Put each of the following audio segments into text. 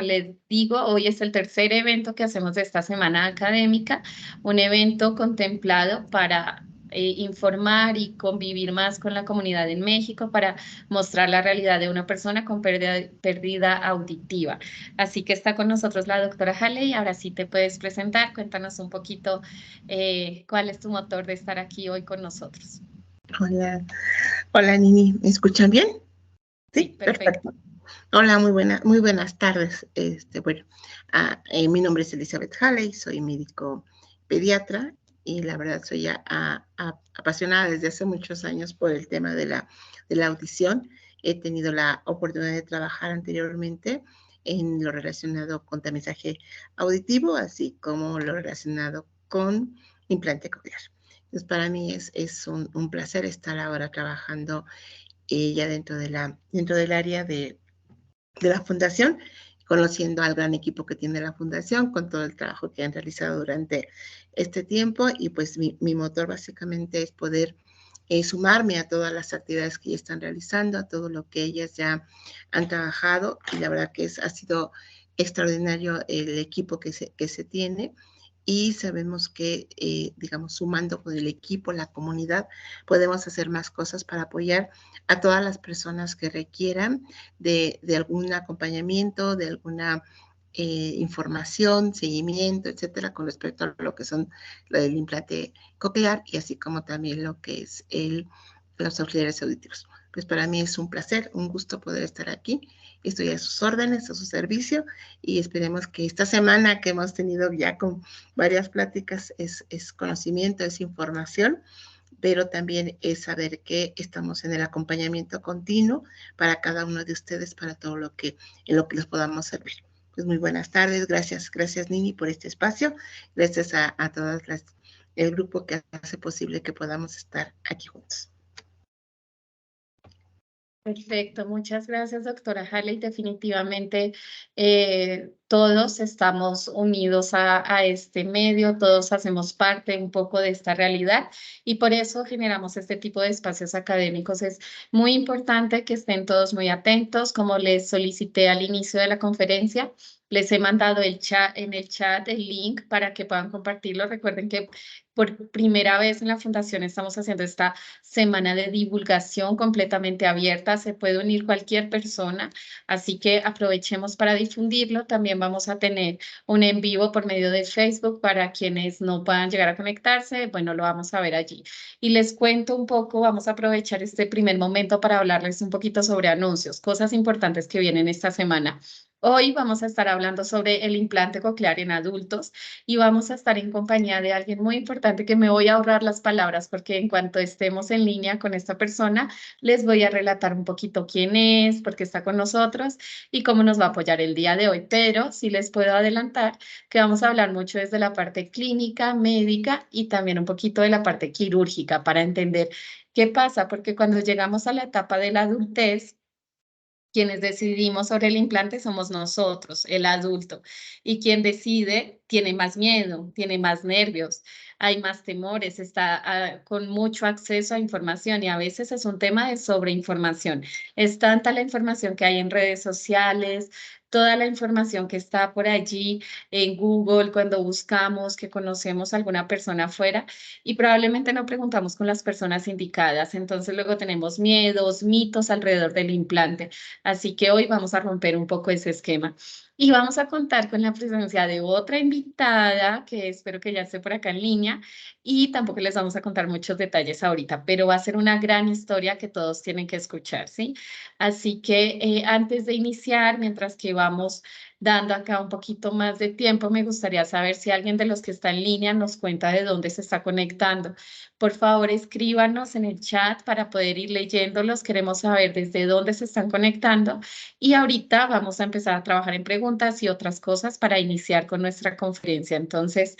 les digo, hoy es el tercer evento que hacemos de esta semana académica, un evento contemplado para informar y convivir más con la comunidad en México para mostrar la realidad de una persona con pérdida auditiva. Así que está con nosotros la doctora Haley. Ahora sí te puedes presentar. Cuéntanos un poquito cuál es tu motor de estar aquí hoy con nosotros. Hola, hola Nini, ¿me escuchan bien? Sí, Sí, perfecto. perfecto. Hola, muy buenas tardes. Mi nombre es Elizabeth Haley, soy médico pediatra y la verdad soy apasionada desde hace muchos años por el tema de la audición. He tenido la oportunidad de trabajar anteriormente en lo relacionado con tamizaje auditivo, así como lo relacionado con implante coclear. Entonces, para mí es un placer estar ahora trabajando ya dentro del área de la fundación, conociendo al gran equipo que tiene la fundación, con todo el trabajo que han realizado durante este tiempo. Y pues mi motor básicamente es poder sumarme a todas las actividades que ya están realizando, a todo lo que ellas ya han trabajado. Y la verdad que ha sido extraordinario el equipo que se tiene. Y sabemos que, digamos, sumando con el equipo, la comunidad, podemos hacer más cosas para apoyar a todas las personas que requieran de algún acompañamiento, de alguna información, seguimiento, etcétera, con respecto a lo que son el implante coclear y así como también lo que es los auxiliares auditivos. Pues para mí es un placer, un gusto poder estar aquí. Estoy a sus órdenes, a su servicio y esperemos que esta semana que hemos tenido ya con varias pláticas es conocimiento, es información, pero también es saber que estamos en el acompañamiento continuo para cada uno de ustedes, para todo en lo que les podamos servir. Pues muy buenas tardes, gracias Nini por este espacio, gracias a todas el grupo que hace posible que podamos estar aquí juntos. Perfecto, muchas gracias, doctora Haley. Definitivamente todos estamos unidos a este medio, todos hacemos parte un poco de esta realidad y por eso generamos este tipo de espacios académicos. Es muy importante que estén todos muy atentos, como les solicité al inicio de la conferencia. Les he mandado en el chat el link para que puedan compartirlo. Recuerden que por primera vez en la Fundación estamos haciendo esta semana de divulgación completamente abierta. Se puede unir cualquier persona, así que aprovechemos para difundirlo. También vamos a tener un en vivo por medio de Facebook para quienes no puedan llegar a conectarse. Bueno, lo vamos a ver allí. Y les cuento un poco, vamos a aprovechar este primer momento para hablarles un poquito sobre anuncios, cosas importantes que vienen esta semana. Hoy vamos a estar hablando sobre el implante coclear en adultos y vamos a estar en compañía de alguien muy importante que me voy a ahorrar las palabras porque en cuanto estemos en línea con esta persona, les voy a relatar un poquito quién es, por qué está con nosotros y cómo nos va a apoyar el día de hoy. Pero sí les puedo adelantar que vamos a hablar mucho desde la parte clínica, médica y también un poquito de la parte quirúrgica para entender qué pasa, porque cuando llegamos a la etapa de la adultez, quienes decidimos sobre el implante somos nosotros, el adulto, y quien decide tiene más miedo, tiene más nervios, hay más temores, está con mucho acceso a información y a veces es un tema de sobreinformación. Es tanta la información que hay en redes sociales, toda la información que está por allí en Google cuando buscamos que conocemos a alguna persona afuera y probablemente no preguntamos con las personas indicadas. Entonces luego tenemos miedos, mitos alrededor del implante. Así que hoy vamos a romper un poco ese esquema y vamos a contar con la presencia de otra invitada que espero que ya esté por acá en línea y tampoco les vamos a contar muchos detalles ahorita, pero va a ser una gran historia que todos tienen que escuchar, ¿sí? Así que antes de iniciar, mientras que vamos dando acá un poquito más de tiempo, me gustaría saber si alguien de los que está en línea nos cuenta de dónde se está conectando. Por favor, escríbanos en el chat para poder ir leyéndolos. Queremos saber desde dónde se están conectando. Y ahorita vamos a empezar a trabajar en preguntas y otras cosas para iniciar con nuestra conferencia. Entonces,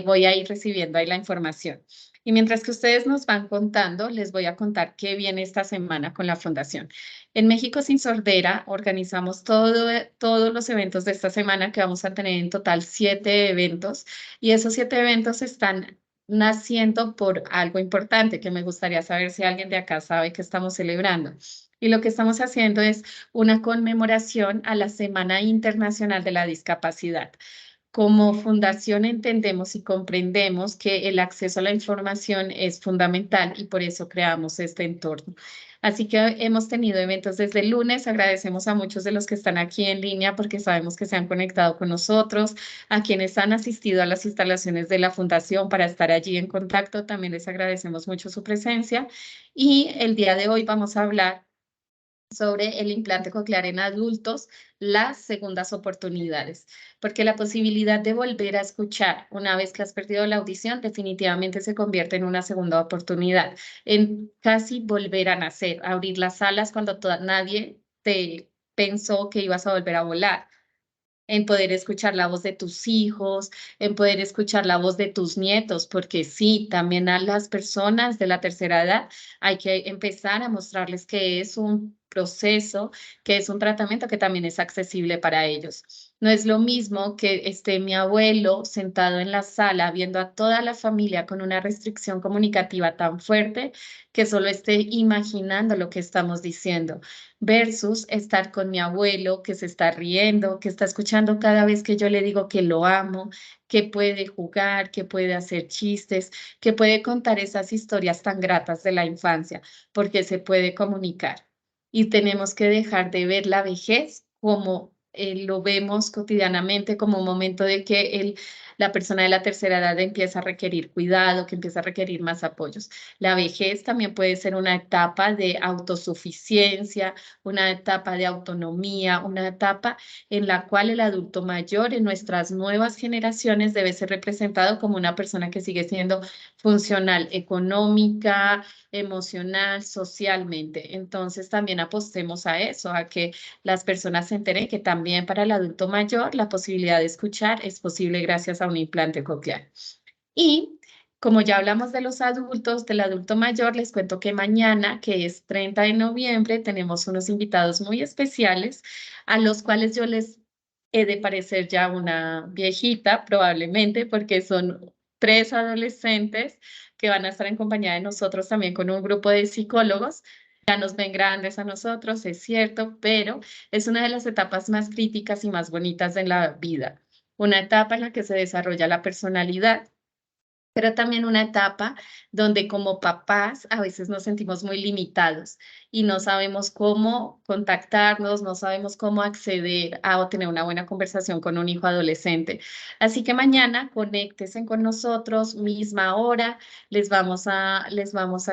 voy a ir recibiendo ahí la información. Y mientras que ustedes nos van contando, les voy a contar qué viene esta semana con la Fundación. En México Sin Sordera organizamos todos los eventos de esta semana, que vamos a tener en total 7 eventos. Y esos 7 eventos están naciendo por algo importante que me gustaría saber si alguien de acá sabe que estamos celebrando. Y lo que estamos haciendo es una conmemoración a la Semana Internacional de la Discapacidad. Como fundación entendemos y comprendemos que el acceso a la información es fundamental y por eso creamos este entorno. Así que hemos tenido eventos desde el lunes. Agradecemos a muchos de los que están aquí en línea porque sabemos que se han conectado con nosotros, a quienes han asistido a las instalaciones de la fundación para estar allí en contacto. También les agradecemos mucho su presencia. Y el día de hoy vamos a hablar sobre el implante coclear en adultos, las segundas oportunidades, porque la posibilidad de volver a escuchar una vez que has perdido la audición definitivamente se convierte en una segunda oportunidad, en casi volver a nacer, abrir las alas cuando nadie te pensó que ibas a volver a volar, en poder escuchar la voz de tus hijos, en poder escuchar la voz de tus nietos, porque sí, también a las personas de la tercera edad hay que empezar a mostrarles que es un proceso, que es un tratamiento que también es accesible para ellos. No es lo mismo que esté mi abuelo sentado en la sala viendo a toda la familia con una restricción comunicativa tan fuerte que solo esté imaginando lo que estamos diciendo versus estar con mi abuelo que se está riendo, que está escuchando cada vez que yo le digo que lo amo, que puede jugar, que puede hacer chistes, que puede contar esas historias tan gratas de la infancia, porque se puede comunicar. Y tenemos que dejar de ver la vejez como lo vemos cotidianamente, como un momento de que la persona de la tercera edad empieza a requerir cuidado, que empieza a requerir más apoyos. La vejez también puede ser una etapa de autosuficiencia, una etapa de autonomía, una etapa en la cual el adulto mayor en nuestras nuevas generaciones debe ser representado como una persona que sigue siendo funcional económica, emocional, socialmente. Entonces también apostemos a eso, a que las personas se enteren que también para el adulto mayor la posibilidad de escuchar es posible gracias a un implante coclear. Y como ya hablamos de los adultos, del adulto mayor, les cuento que mañana, que es 30 de noviembre, tenemos unos invitados muy especiales a los cuales yo les he de parecer ya una viejita, probablemente, porque son 3 adolescentes que van a estar en compañía de nosotros también con un grupo de psicólogos. Ya nos ven grandes a nosotros, es cierto, pero es una de las etapas más críticas y más bonitas de la vida. Una etapa en la que se desarrolla la personalidad, pero también una etapa donde como papás a veces nos sentimos muy limitados y no sabemos cómo contactarnos, no sabemos cómo acceder a o tener una buena conversación con un hijo adolescente. Así que mañana conéctense con nosotros, misma hora, les vamos a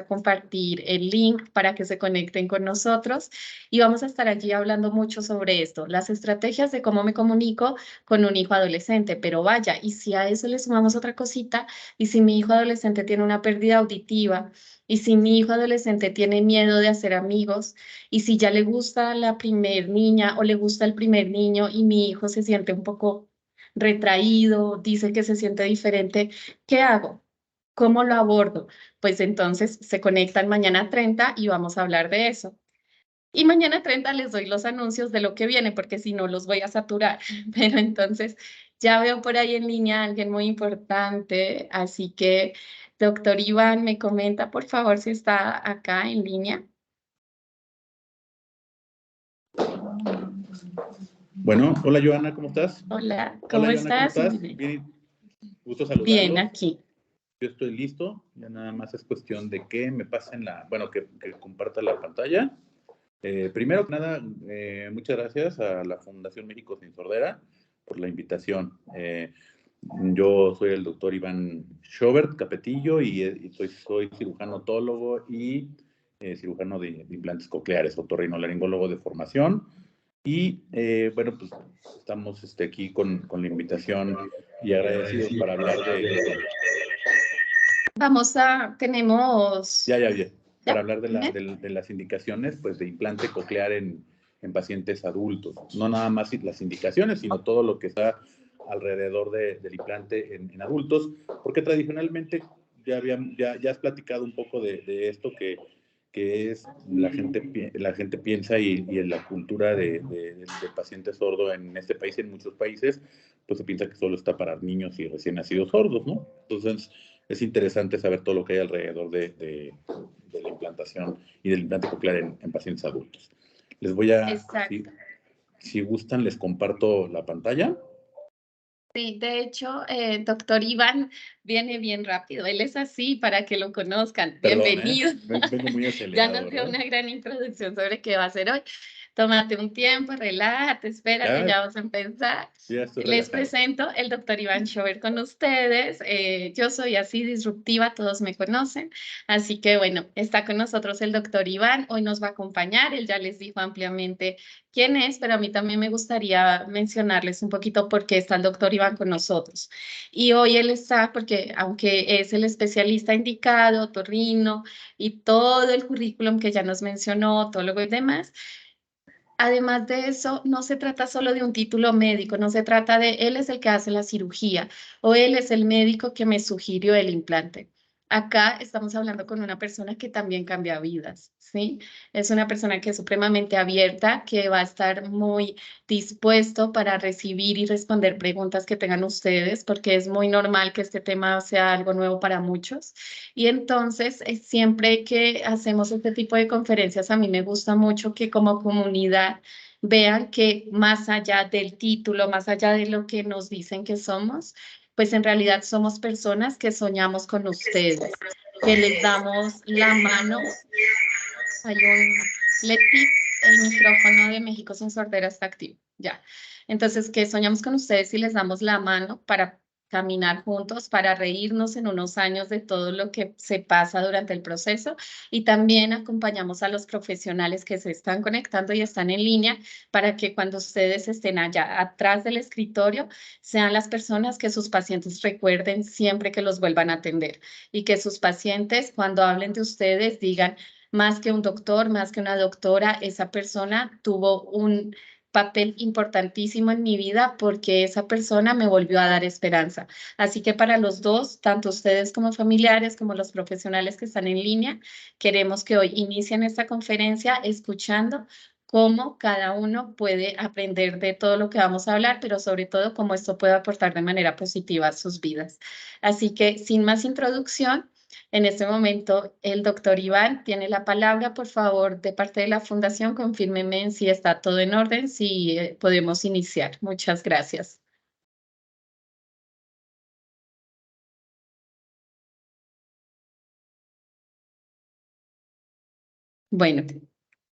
compartir el link para que se conecten con nosotros y vamos a estar allí hablando mucho sobre esto, las estrategias de cómo me comunico con un hijo adolescente, pero vaya, y si a eso le sumamos otra cosita, y si mi hijo adolescente tiene una pérdida auditiva, y si mi hijo adolescente tiene miedo de hacer amigos, y si ya le gusta la primer niña o le gusta el primer niño y mi hijo se siente un poco retraído, dice que se siente diferente, ¿qué hago? ¿Cómo lo abordo? Pues entonces se conectan mañana 30 y vamos a hablar de eso. Y mañana 30 les doy los anuncios de lo que viene, porque si no los voy a saturar. Pero entonces ya veo por ahí en línea a alguien muy importante, así que, doctor Iván, me comenta, por favor, si está acá en línea. Bueno, hola Joana, ¿cómo estás? Hola, ¿cómo Hola Joana, ¿cómo estás? estás? Bien, gusto Bien, saludarlos. aquí. Yo estoy listo, ya nada más es cuestión de que me pasen que comparta la pantalla. Primero que nada, muchas gracias a la Fundación México Sin Sordera por la invitación. Yo soy el doctor Iván Schobert Capetillo y soy cirujano otólogo y cirujano de implantes cocleares, otorrinolaringólogo de formación. Y bueno, pues estamos aquí con la invitación y agradecidos para hablar Tenemos, para ¿ya? hablar de las indicaciones pues, de implante coclear en pacientes adultos. No nada más las indicaciones, sino todo lo que está alrededor del implante en adultos, porque tradicionalmente ya has platicado un poco de esto que es la gente piensa y en la cultura del paciente sordo en este país y en muchos países, pues se piensa que solo está para niños y recién nacidos sordos, ¿no? Entonces, es interesante saber todo lo que hay alrededor de la implantación y del implante coclear en pacientes adultos. Les voy a, si gustan, les comparto la pantalla. Sí, de hecho, doctor Iván viene bien rápido. Él es así para que lo conozcan. Perdón, Bienvenido. vengo muy acelerado. Ya nos dio una gran introducción sobre qué va a hacer hoy. Tómate un tiempo, relájate, espérate, ya vamos a empezar. Les presento el doctor Iván Schober con ustedes. Yo soy así disruptiva, todos me conocen. Así que bueno, está con nosotros el doctor Iván. Hoy nos va a acompañar. Él ya les dijo ampliamente quién es, pero a mí también me gustaría mencionarles un poquito por qué está el doctor Iván con nosotros. Y hoy él está porque, aunque es el especialista indicado, otorrino y todo el currículum que ya nos mencionó, otólogo y demás, además de eso, no se trata solo de un título médico, no se trata de él es el que hace la cirugía o él es el médico que me sugirió el implante. Acá estamos hablando con una persona que también cambia vidas, ¿sí? Es una persona que es supremamente abierta, que va a estar muy dispuesto para recibir y responder preguntas que tengan ustedes, porque es muy normal que este tema sea algo nuevo para muchos. Y entonces, siempre que hacemos este tipo de conferencias, a mí me gusta mucho que como comunidad vean que más allá del título, más allá de lo que nos dicen que somos, pues en realidad somos personas que soñamos con ustedes, que les damos la mano. Hay un Leti, el micrófono de México Sin Sordera está activo, ya. Entonces, que soñamos con ustedes y les damos la mano para caminar juntos, para reírnos en unos años de todo lo que se pasa durante el proceso y también acompañamos a los profesionales que se están conectando y están en línea para que cuando ustedes estén allá atrás del escritorio sean las personas que sus pacientes recuerden siempre que los vuelvan a atender y que sus pacientes cuando hablen de ustedes digan más que un doctor, más que una doctora, esa persona tuvo un papel importantísimo en mi vida porque esa persona me volvió a dar esperanza. Así que para los dos, tanto ustedes como familiares, como los profesionales que están en línea, queremos que hoy inicien esta conferencia escuchando cómo cada uno puede aprender de todo lo que vamos a hablar, pero sobre todo cómo esto puede aportar de manera positiva a sus vidas. Así que sin más introducción, en este momento, el doctor Iván tiene la palabra. Por favor, de parte de la Fundación, confírmeme si está todo en orden, si podemos iniciar. Muchas gracias. Bueno,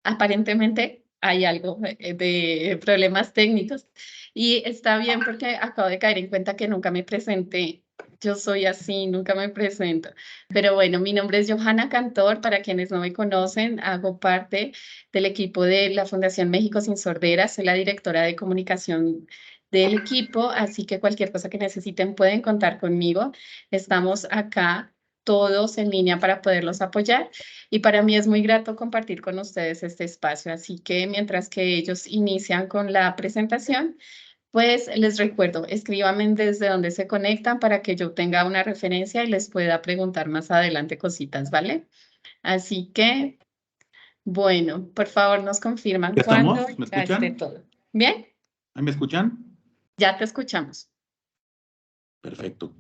aparentemente hay algo de problemas técnicos y está bien porque acabo de caer en cuenta que nunca me presenté. Yo soy así, nunca me presento. Pero bueno, mi nombre es Johanna Cantor. Para quienes no me conocen, hago parte del equipo de la Fundación México Sin Sordera. Soy la directora de comunicación del equipo, así que cualquier cosa que necesiten pueden contar conmigo. Estamos acá todos en línea para poderlos apoyar. Y para mí es muy grato compartir con ustedes este espacio. Así que mientras que ellos inician con la presentación, pues les recuerdo, escríbanme desde donde se conectan para que yo tenga una referencia y les pueda preguntar más adelante cositas, ¿vale? Así que, bueno, por favor nos confirman ¿Ya estamos? cuándo ¿Me ya esté escuchan? todo. ¿Bien? ¿Ahí me escuchan? Ya te escuchamos. Perfecto.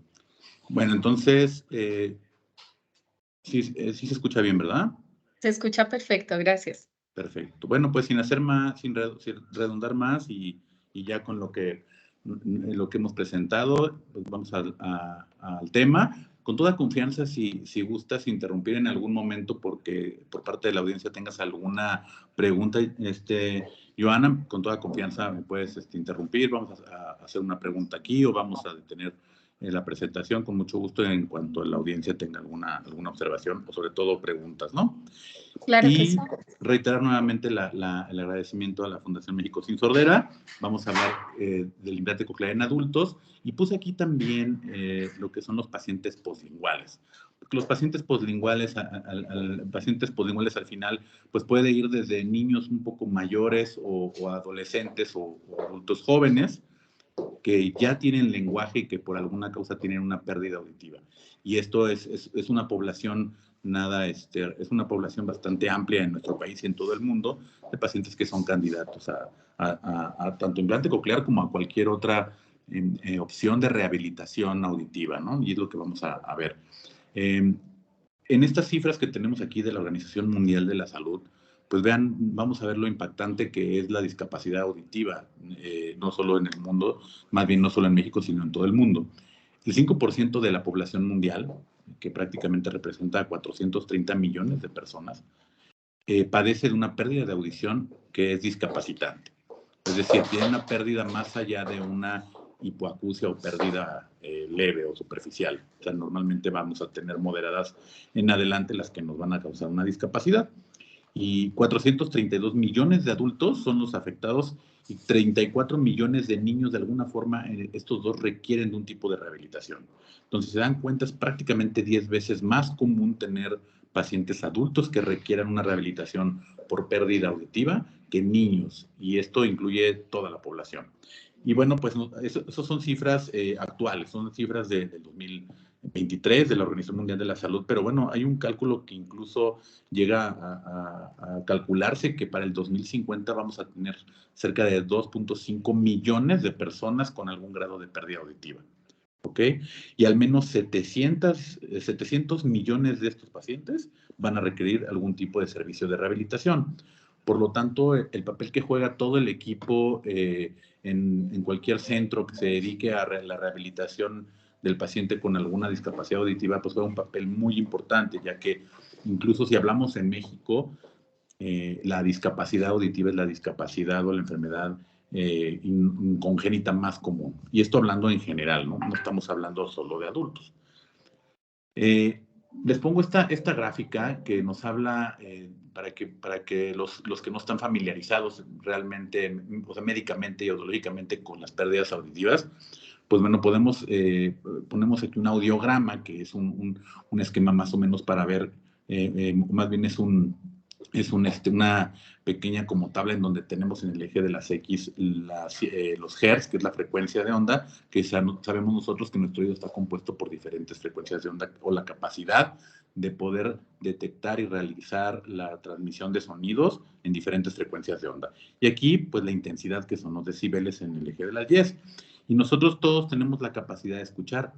Bueno, entonces, sí se escucha bien, ¿verdad? Se escucha perfecto, gracias. Perfecto. Bueno, pues sin hacer más, sin redundar más y ya con lo que hemos presentado, pues vamos al tema. Con toda confianza, si gustas interrumpir en algún momento porque por parte de la audiencia tengas alguna pregunta, Johanna, con toda confianza me puedes interrumpir. Vamos a hacer una pregunta aquí o vamos a detener la presentación con mucho gusto en cuanto la audiencia tenga alguna observación o sobre todo preguntas, ¿no? Claro que sí. Reiterar nuevamente el agradecimiento a la Fundación México Sin Sordera. Vamos a hablar del implante coclear en adultos y puse aquí también lo que son los pacientes poslinguales. Porque los pacientes poslinguales, pacientes poslinguales al final, pues puede ir desde niños un poco mayores o adolescentes o adultos jóvenes que ya tienen lenguaje y que por alguna causa tienen una pérdida auditiva. Y esto es una población es una población bastante amplia en nuestro país y en todo el mundo de pacientes que son candidatos a tanto implante coclear como a cualquier otra opción de rehabilitación auditiva, ¿no? Y es lo que vamos a ver. En estas cifras que tenemos aquí de la Organización Mundial de la Salud, pues vean, vamos a ver lo impactante que es la discapacidad auditiva, no solo en el mundo, más bien no solo en México, sino en todo el mundo. El 5% de la población mundial, que prácticamente representa a 430 millones de personas, padece de una pérdida de audición que es discapacitante. Es decir, tiene una pérdida más allá de una hipoacusia o pérdida leve o superficial. O sea, normalmente vamos a tener moderadas en adelante las que nos van a causar una discapacidad. Y 432 millones de adultos son los afectados y 34 millones de niños, de alguna forma, estos dos requieren de un tipo de rehabilitación. Entonces, se dan cuenta, es prácticamente 10 veces más común tener pacientes adultos que requieran una rehabilitación por pérdida auditiva que niños, y esto incluye toda la población. Y bueno, pues eso son cifras actuales, son cifras del 2023 de la Organización Mundial de la Salud, pero bueno, hay un cálculo que incluso llega a calcularse que para el 2050 vamos a tener cerca de 2.5 millones de personas con algún grado de pérdida auditiva. ¿Ok? Y al menos 700 millones de estos pacientes van a requerir algún tipo de servicio de rehabilitación. Por lo tanto, el papel que juega todo el equipo en cualquier centro que se dedique a la rehabilitación del paciente con alguna discapacidad auditiva, pues juega un papel muy importante, ya que incluso si hablamos en México, la discapacidad auditiva es la discapacidad o la enfermedad congénita más común. Y esto hablando en general, ¿no? No estamos hablando solo de adultos. Les pongo esta gráfica que nos habla para que los que no están familiarizados realmente, o sea, médicamente y audiológicamente con las pérdidas auditivas, pues bueno, ponemos aquí un audiograma que es un esquema más o menos para ver, más bien es una pequeña como tabla en donde tenemos en el eje de las X los hertz, que es la frecuencia de onda, que sabemos nosotros que nuestro oído está compuesto por diferentes frecuencias de onda o la capacidad de poder detectar y realizar la transmisión de sonidos en diferentes frecuencias de onda. Y aquí, pues la intensidad, que son los decibeles en el eje de las 10. Y nosotros todos tenemos la capacidad de escuchar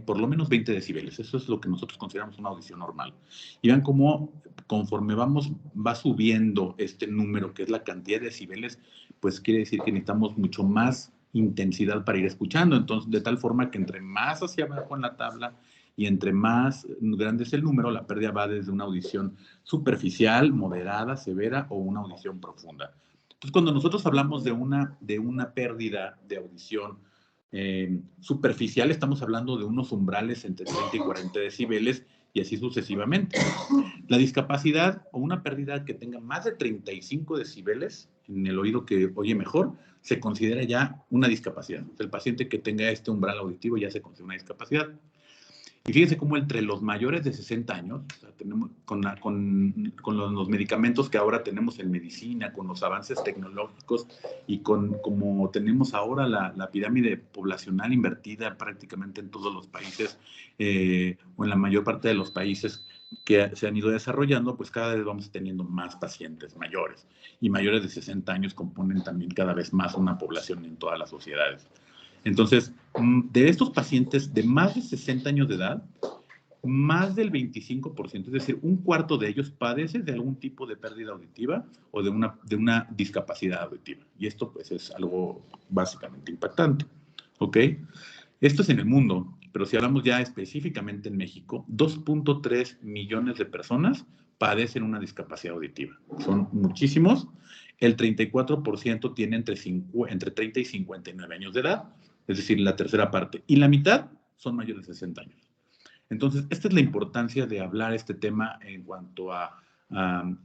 por lo menos 20 decibeles. Eso es lo que nosotros consideramos una audición normal. Y vean cómo conforme va subiendo este número, que es la cantidad de decibeles, pues quiere decir que necesitamos mucho más intensidad para ir escuchando. Entonces, de tal forma que entre más hacia abajo en la tabla y entre más grande es el número, la pérdida va desde una audición superficial, moderada, severa o una audición profunda. Entonces, cuando nosotros hablamos de una pérdida de audición superficial, estamos hablando de unos umbrales entre 30 y 40 decibeles y así sucesivamente. La discapacidad o una pérdida que tenga más de 35 decibeles en el oído que oye mejor, se considera ya una discapacidad. El paciente que tenga este umbral auditivo ya se considera una discapacidad. Y fíjense cómo entre los mayores de 60 años, o sea, tenemos con los medicamentos que ahora tenemos en medicina, con los avances tecnológicos y como tenemos ahora la pirámide poblacional invertida prácticamente en todos los países o en la mayor parte de los países que se han ido desarrollando, pues cada vez vamos teniendo más pacientes mayores. Y mayores de 60 años componen también cada vez más una población en todas las sociedades. Entonces, de estos pacientes de más de 60 años de edad, más del 25%, es decir, un cuarto de ellos padece de algún tipo de pérdida auditiva o de una discapacidad auditiva. Y esto pues es algo básicamente impactante. ¿Ok? Esto es en el mundo, pero si hablamos ya específicamente en México, 2.3 millones de personas padecen una discapacidad auditiva. Son muchísimos. El 34% tiene entre 30 y 59 años de edad, es decir, la tercera parte. Y la mitad son mayores de 60 años. Entonces, esta es la importancia de hablar este tema en cuanto a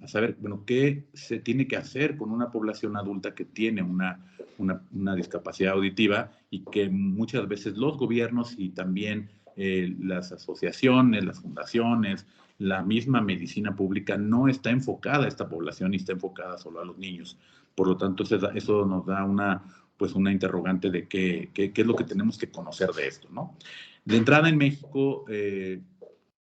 saber, bueno, qué se tiene que hacer con una población adulta que tiene una discapacidad auditiva y que muchas veces los gobiernos y también las asociaciones, las fundaciones, la misma medicina pública no está enfocada a esta población y está enfocada solo a los niños. Por lo tanto, eso nos da una interrogante de qué es lo que tenemos que conocer de esto, ¿no? De entrada en México,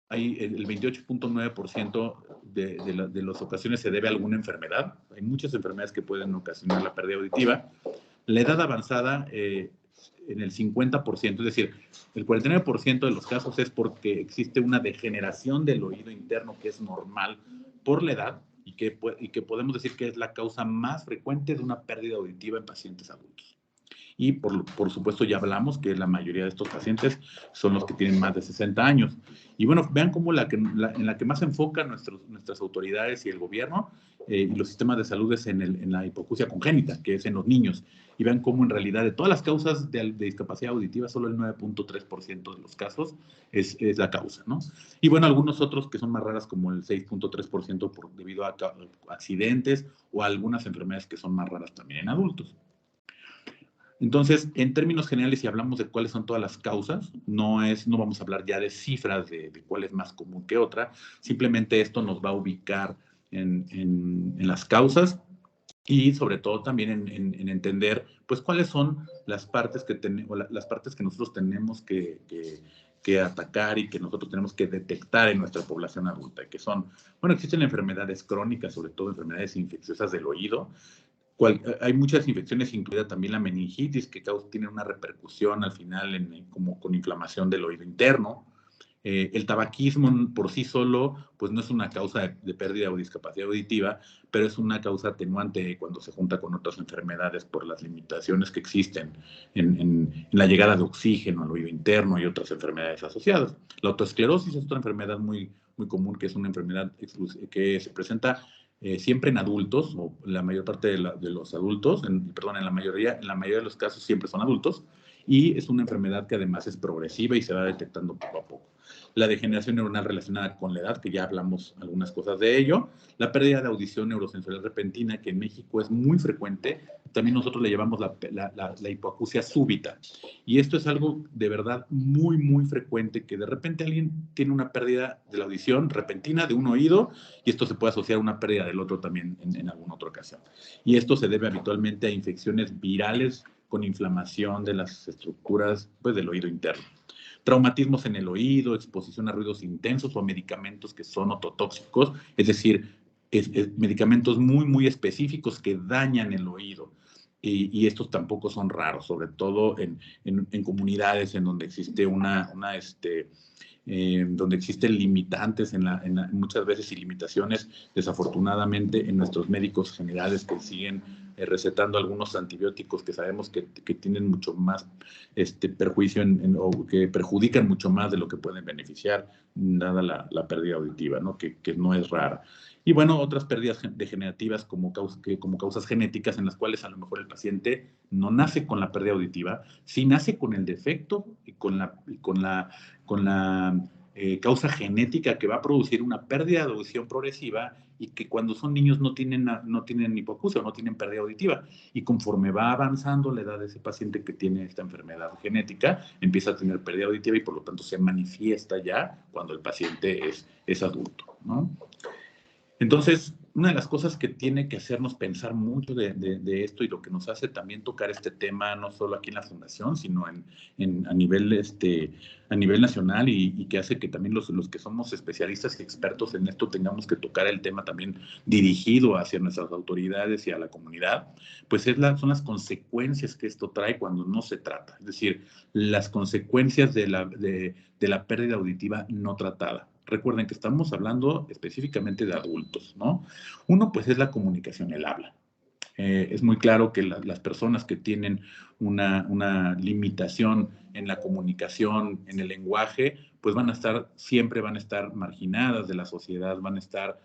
hay el 28.9% de las ocasiones se debe a alguna enfermedad. Hay muchas enfermedades que pueden ocasionar la pérdida auditiva. La edad avanzada en el 50%, es decir, el 49% de los casos es porque existe una degeneración del oído interno que es normal por la edad y que podemos decir que es la causa más frecuente de una pérdida auditiva en pacientes adultos. Y por supuesto ya hablamos que la mayoría de estos pacientes son los que tienen más de 60 años. Y bueno, vean cómo en la que más se enfocan nuestras autoridades y el gobierno y los sistemas de salud es en la hipoacusia congénita, que es en los niños. Y vean cómo en realidad de todas las causas de discapacidad auditiva, solo el 9.3% de los casos es la causa, ¿no? Y bueno, algunos otros que son más raras, como el 6.3% debido a accidentes o a algunas enfermedades que son más raras también en adultos. Entonces, en términos generales, si hablamos de cuáles son todas las causas, no vamos a hablar ya de cifras de cuál es más común que otra, simplemente esto nos va a ubicar en las causas y sobre todo también en entender, pues, cuáles son las partes las partes que nosotros tenemos que atacar y que nosotros tenemos que detectar en nuestra población adulta, que son, bueno, existen enfermedades crónicas, sobre todo enfermedades infecciosas del oído. Hay muchas infecciones, incluida también la meningitis, que tiene una repercusión al final como con inflamación del oído interno. El tabaquismo por sí solo, pues no es una causa de pérdida o discapacidad auditiva, pero es una causa atenuante cuando se junta con otras enfermedades por las limitaciones que existen en la llegada de oxígeno al oído interno y otras enfermedades asociadas. La autoesclerosis es otra enfermedad muy, muy común, que es una enfermedad que se presenta siempre en adultos, o la mayor parte de los adultos, en la mayoría de los casos siempre son adultos, y es una enfermedad que además es progresiva y se va detectando poco a poco. La degeneración neuronal relacionada con la edad, que ya hablamos algunas cosas de ello, la pérdida de audición neurosensorial repentina, que en México es muy frecuente, también nosotros le llamamos la hipoacusia súbita, y esto es algo de verdad muy, muy frecuente, que de repente alguien tiene una pérdida de la audición repentina de un oído, y esto se puede asociar a una pérdida del otro también en alguna otra ocasión. Y esto se debe habitualmente a infecciones virales con inflamación de las estructuras, pues, del oído interno. Traumatismos en el oído, exposición a ruidos intensos o medicamentos que son ototóxicos, es decir, medicamentos muy, muy específicos que dañan el oído. Y estos tampoco son raros, sobre todo en comunidades en donde existe donde existen limitantes muchas veces y limitaciones, desafortunadamente, en nuestros médicos generales que siguen recetando algunos antibióticos que sabemos que tienen mucho más perjuicio o que perjudican mucho más de lo que pueden beneficiar, dada la pérdida auditiva, ¿no? Que no es rara. Y bueno, otras pérdidas degenerativas como causas genéticas, en las cuales a lo mejor el paciente no nace con la pérdida auditiva, sí nace con el defecto y con la causa genética que va a producir una pérdida de audición progresiva, y que cuando son niños no tienen hipoacusia o no tienen pérdida auditiva. Y conforme va avanzando la edad de ese paciente que tiene esta enfermedad genética, empieza a tener pérdida auditiva y por lo tanto se manifiesta ya cuando el paciente es adulto, ¿no? Entonces, una de las cosas que tiene que hacernos pensar mucho de esto, y lo que nos hace también tocar este tema, no solo aquí en la Fundación, sino a nivel nacional, y que hace que también los que somos especialistas y expertos en esto tengamos que tocar el tema también dirigido hacia nuestras autoridades y a la comunidad, pues son las consecuencias que esto trae cuando no se trata. Es decir, las consecuencias de la pérdida auditiva no tratada. Recuerden que estamos hablando específicamente de adultos, ¿no? Uno, pues, es la comunicación, el habla. Es muy claro que las personas que tienen una limitación en la comunicación, en el lenguaje, pues siempre van a estar marginadas de la sociedad, van a estar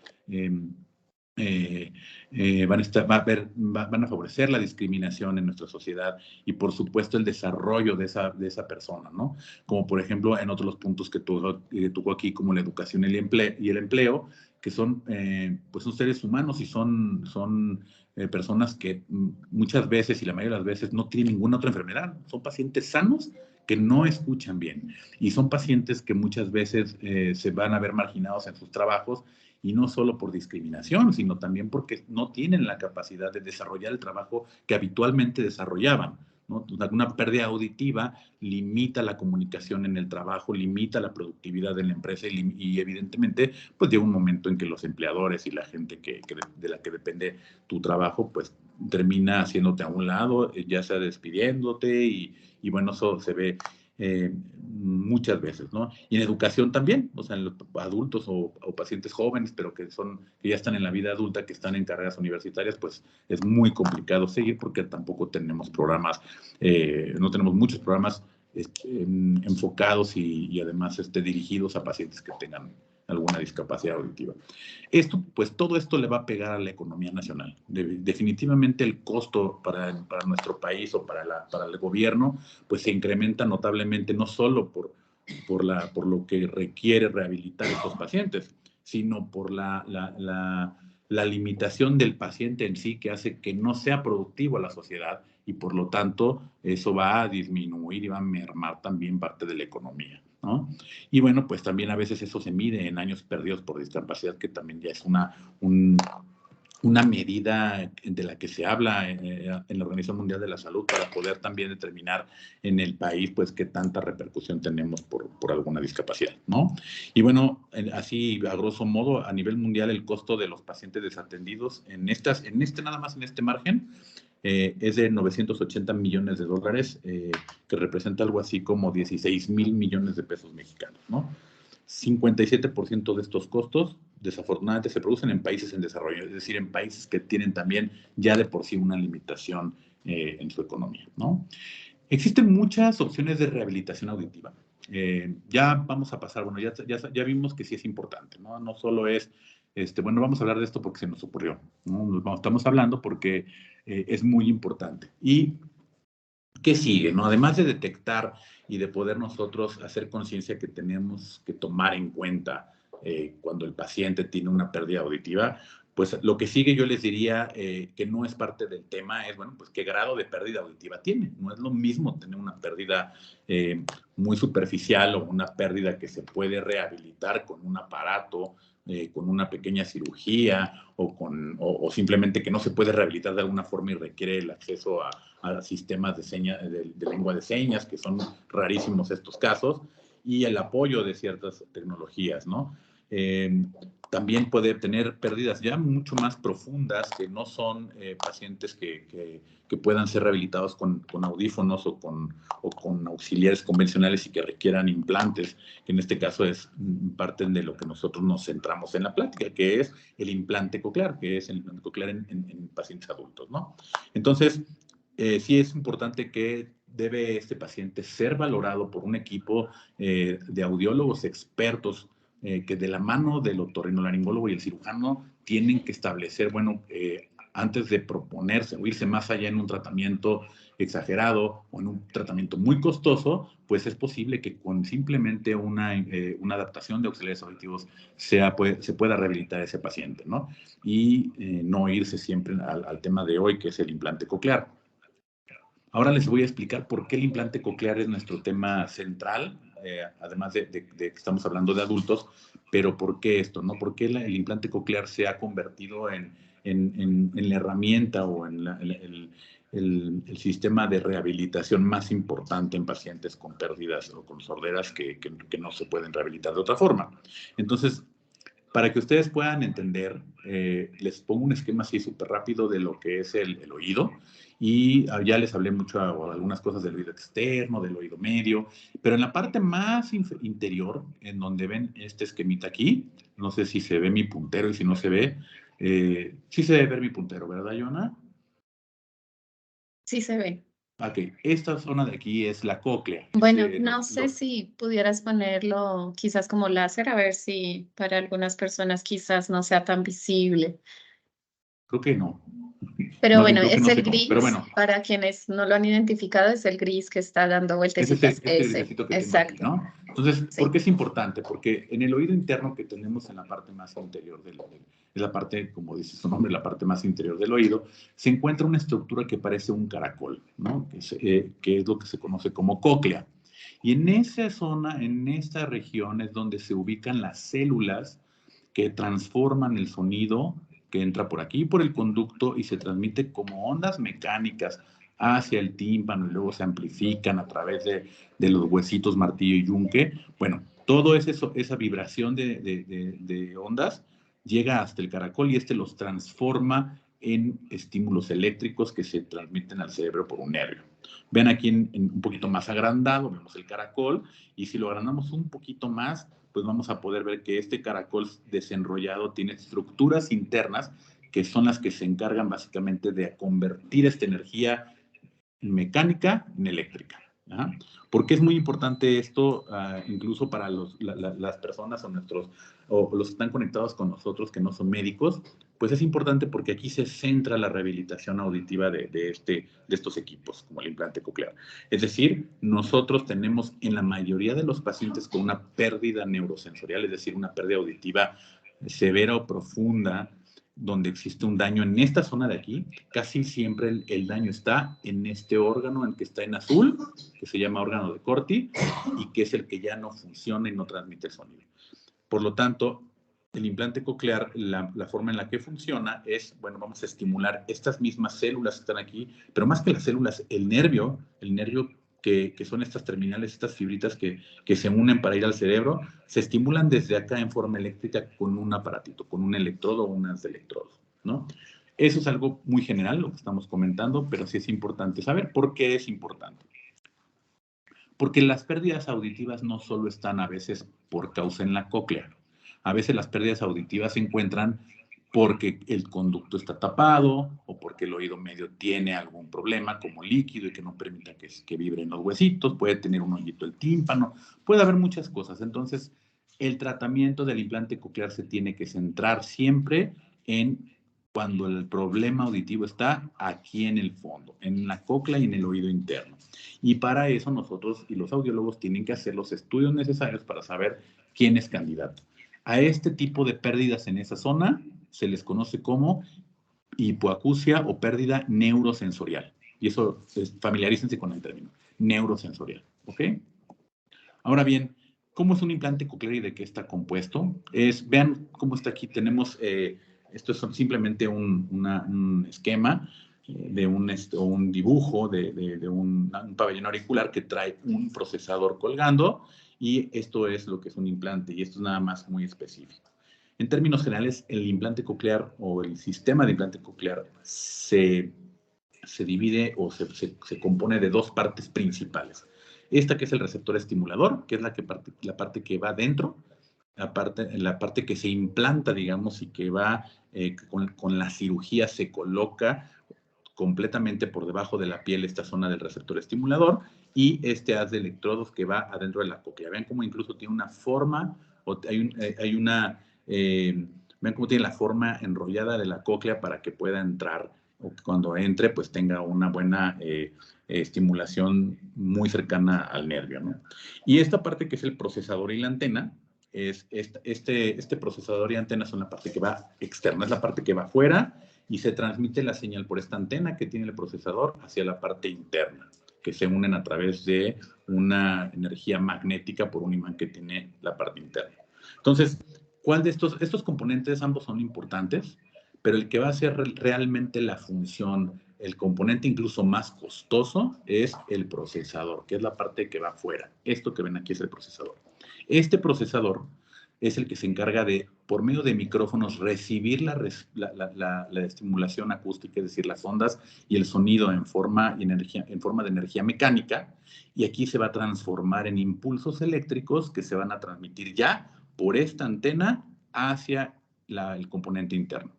van a favorecer la discriminación en nuestra sociedad y, por supuesto, el desarrollo de esa persona, ¿no? Como, por ejemplo, en otros puntos que tocó aquí, como la educación y el empleo, que son seres humanos y son personas que muchas veces, y la mayoría de las veces, no tienen ninguna otra enfermedad. Son pacientes sanos que no escuchan bien, y son pacientes que muchas veces se van a ver marginados en sus trabajos, y no solo por discriminación, sino también porque no tienen la capacidad de desarrollar el trabajo que habitualmente desarrollaban. ¿no? Una pérdida auditiva limita la comunicación en el trabajo, limita la productividad de la empresa y evidentemente pues llega un momento en que los empleadores y la gente de la que depende tu trabajo pues termina haciéndote a un lado, ya sea despidiéndote y bueno, eso se ve muchas veces, ¿no? Y en educación también, o sea, en los adultos o pacientes jóvenes, pero que ya están en la vida adulta, que están en carreras universitarias, pues es muy complicado seguir porque tampoco tenemos programas, no tenemos muchos programas enfocados y además dirigidos a pacientes que tengan alguna discapacidad auditiva. Pues todo esto le va a pegar a la economía nacional. Definitivamente el costo para nuestro país o para el gobierno, pues se incrementa notablemente, no solo por lo que requiere rehabilitar a estos pacientes, sino por la limitación del paciente en sí, que hace que no sea productivo a la sociedad y por lo tanto eso va a disminuir y va a mermar también parte de la economía, ¿no? Y bueno, pues también a veces eso se mide en años perdidos por discapacidad, que también ya es una medida de la que se habla en la Organización Mundial de la Salud para poder también determinar en el país pues qué tanta repercusión tenemos por alguna discapacidad, ¿no? Y bueno, así a grosso modo, a nivel mundial el costo de los pacientes desatendidos nada más en este margen es de 980 millones de dólares, que representa algo así como 16,000 millones de pesos mexicanos, ¿no? 57% de estos costos, desafortunadamente, se producen en países en desarrollo, es decir, en países que tienen también ya de por sí una limitación en su economía, ¿no? Existen muchas opciones de rehabilitación auditiva. Ya vamos a pasar, bueno, ya vimos que sí es importante, ¿no? No solo es, bueno, vamos a hablar de esto porque se nos ocurrió, ¿no? Estamos hablando porque es muy importante. ¿Y qué sigue, no? Además de detectar y de poder nosotros hacer conciencia que tenemos que tomar en cuenta cuando el paciente tiene una pérdida auditiva, pues lo que sigue yo les diría que no es parte del tema, es, bueno, pues qué grado de pérdida auditiva tiene. No es lo mismo tener una pérdida muy superficial o una pérdida que se puede rehabilitar con un aparato, con una pequeña cirugía o simplemente que no se puede rehabilitar de alguna forma y requiere el acceso a sistemas de lengua de señas, que son rarísimos estos casos, y el apoyo de ciertas tecnologías, ¿no? También puede tener pérdidas ya mucho más profundas que no son pacientes que puedan ser rehabilitados con audífonos o con auxiliares convencionales y que requieran implantes, que en este caso es parte de lo que nosotros nos centramos en la plática, que es el implante coclear, que es el implante coclear en pacientes adultos, ¿no? Entonces, sí es importante que debe este paciente ser valorado por un equipo de audiólogos expertos que de la mano del otorrinolaringólogo y el cirujano tienen que establecer, bueno, antes de proponerse o irse más allá en un tratamiento exagerado o en un tratamiento muy costoso, pues es posible que con simplemente una adaptación de auxiliares auditivos se pueda rehabilitar a ese paciente, ¿no? Y no irse siempre al tema de hoy, que es el implante coclear. Ahora les voy a explicar por qué el implante coclear es nuestro tema central, además de que estamos hablando de adultos, pero por qué esto, ¿no? ¿Por qué el implante coclear se ha convertido en la herramienta o en el sistema de rehabilitación más importante en pacientes con pérdidas o con sorderas que no se pueden rehabilitar de otra forma? Entonces, para que ustedes puedan entender, les pongo un esquema así súper rápido de lo que es el oído. Y ya les hablé mucho algunas cosas del oído externo, del oído medio, pero en la parte más interior, en donde ven este esquemita aquí, no sé si se ve mi puntero y si no se ve, sí se debe ver mi puntero, ¿verdad, Yona? Sí se ve. Ok, esta zona de aquí es la cóclea. Bueno, no sé si pudieras ponerlo quizás como láser, a ver si para algunas personas quizás no sea tan visible. Creo que no. Pero Más bien, bueno, creo que es no el sé cómo, pero gris, bueno. para quienes no lo han identificado, es el gris que está dando vueltecitas. Este grisecito que tengo aquí, ¿no? Entonces, Sí. ¿por qué es importante? Porque en el oído interno que tenemos en la parte más interior es la parte, como dice su nombre, la parte más interior del oído, se encuentra una estructura que parece un caracol, ¿no? Que es lo que se conoce como cóclea. Y en esa zona, en esta región, es donde se ubican las células que transforman el sonido que entra por aquí, por el conducto, y se transmite como ondas mecánicas hacia el tímpano y luego se amplifican a través de los huesitos martillo y yunque. Bueno, todo esa vibración de ondas llega hasta el caracol y este los transforma en estímulos eléctricos que se transmiten al cerebro por un nervio. Ven aquí en un poquito más agrandado, vemos el caracol, y si lo agrandamos un poquito más, pues vamos a poder ver que este caracol desenrollado tiene estructuras internas que son las que se encargan básicamente de convertir esta energía mecánica en eléctrica. ¿Ah? ¿Por qué es muy importante esto, incluso para las personas o los que están conectados con nosotros que no son médicos? Pues es importante porque aquí se centra la rehabilitación auditiva de estos equipos, como el implante coclear. Es decir, nosotros tenemos en la mayoría de los pacientes con una pérdida neurosensorial, es decir, una pérdida auditiva severa o profunda, donde existe un daño en esta zona de aquí, casi siempre el daño está en este órgano, en que está en azul, que se llama órgano de Corti, y que es el que ya no funciona y no transmite el sonido. Por lo tanto, el implante coclear, la forma en la que funciona es, bueno, vamos a estimular estas mismas células que están aquí, pero más que las células, el nervio que son estas terminales, estas fibritas que se unen para ir al cerebro, se estimulan desde acá en forma eléctrica con un aparatito, con un electrodo o unas electrodos, ¿no? Eso es algo muy general, lo que estamos comentando, pero sí es importante saber por qué es importante. Porque las pérdidas auditivas no solo están a veces por causa en la cóclea. A veces las pérdidas auditivas se encuentran porque el conducto está tapado o porque el oído medio tiene algún problema como líquido y que no permita que vibren los huesitos, puede tener un hoyito el tímpano, puede haber muchas cosas. Entonces, el tratamiento del implante coclear se tiene que centrar siempre en cuando el problema auditivo está aquí en el fondo, en la cóclea y en el oído interno. Y para eso nosotros y los audiólogos tienen que hacer los estudios necesarios para saber quién es candidato. A este tipo de pérdidas en esa zona se les conoce como hipoacusia o pérdida neurosensorial. Y eso, familiarícense con el término, neurosensorial. ¿Ok? Ahora bien, ¿cómo es un implante coclear y de qué está compuesto? Vean cómo está aquí. Tenemos, esto es simplemente un esquema de un dibujo de un pabellón auricular que trae un procesador colgando, y esto es lo que es un implante, y esto es nada más muy específico. En términos generales, el implante coclear o el sistema de implante coclear se divide o se compone de dos partes principales. Esta que es el receptor estimulador, que es la parte que va dentro, la parte que se implanta, digamos, y que va con la cirugía se coloca completamente por debajo de la piel esta zona del receptor estimulador, y este haz de electrodos que va adentro de la cóclea. Vean cómo incluso tiene una forma, o vean cómo tiene la forma enrollada de la cóclea para que pueda entrar, o que cuando entre pues tenga una buena estimulación muy cercana al nervio, ¿no? Y esta parte que es el procesador y la antena, este procesador y antena son la parte que va externa, es la parte que va afuera, y se transmite la señal por esta antena que tiene el procesador hacia la parte interna, que se unen a través de una energía magnética por un imán que tiene la parte interna. Entonces, ¿cuál de estos componentes? Ambos son importantes, pero el que va a hacer realmente la función, el componente incluso más costoso, es el procesador, que es la parte que va afuera. Esto que ven aquí es el procesador. Este procesador es el que se encarga de, por medio de micrófonos, recibir la estimulación acústica, es decir, las ondas y el sonido en forma de energía mecánica, y aquí se va a transformar en impulsos eléctricos que se van a transmitir ya por esta antena hacia el componente interno.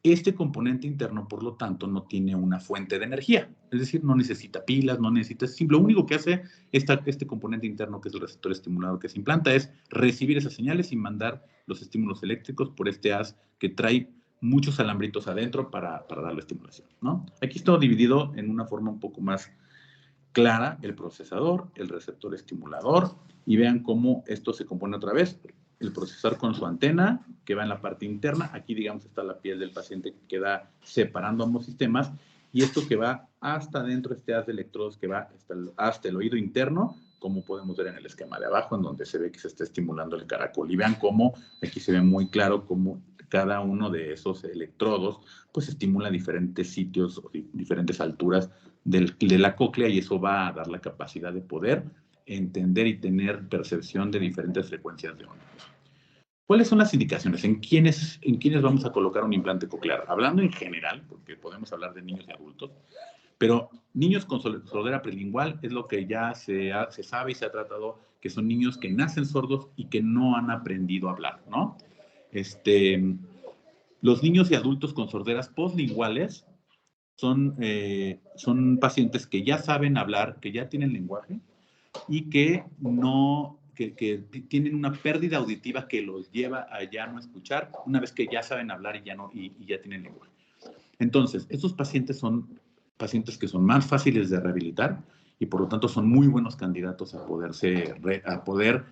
Este componente interno, por lo tanto, no tiene una fuente de energía, es decir, no necesita pilas, no necesita, lo único que hace este componente interno, que es el receptor estimulador que se implanta, es recibir esas señales y mandar los estímulos eléctricos por este haz que trae muchos alambritos adentro para dar la estimulación, ¿no? Aquí está dividido en una forma un poco más clara: el procesador, el receptor estimulador, y vean cómo esto se compone otra vez. El procesador con su antena, que va en la parte interna. Aquí, digamos, está la piel del paciente que queda separando ambos sistemas. Y esto que va hasta adentro, este haz de electrodos que va hasta el oído interno, como podemos ver en el esquema de abajo, en donde se ve que se está estimulando el caracol. Y vean cómo aquí se ve muy claro cómo cada uno de esos electrodos pues estimula diferentes sitios o diferentes alturas de la cóclea, y eso va a dar la capacidad de poder entender y tener percepción de diferentes frecuencias de onda. ¿Cuáles son las indicaciones? ¿En quiénes vamos a colocar un implante coclear? Hablando en general, porque podemos hablar de niños y adultos, pero niños con sordera prelingual es lo que ya se sabe y se ha tratado, que son niños que nacen sordos y que no han aprendido a hablar, ¿no? Los niños y adultos con sorderas postlinguales son pacientes que ya saben hablar, que ya tienen lenguaje y que tienen una pérdida auditiva que los lleva a ya no escuchar una vez que ya saben hablar y ya tienen lenguaje. Entonces, estos pacientes son pacientes que son más fáciles de rehabilitar y por lo tanto son muy buenos candidatos a poder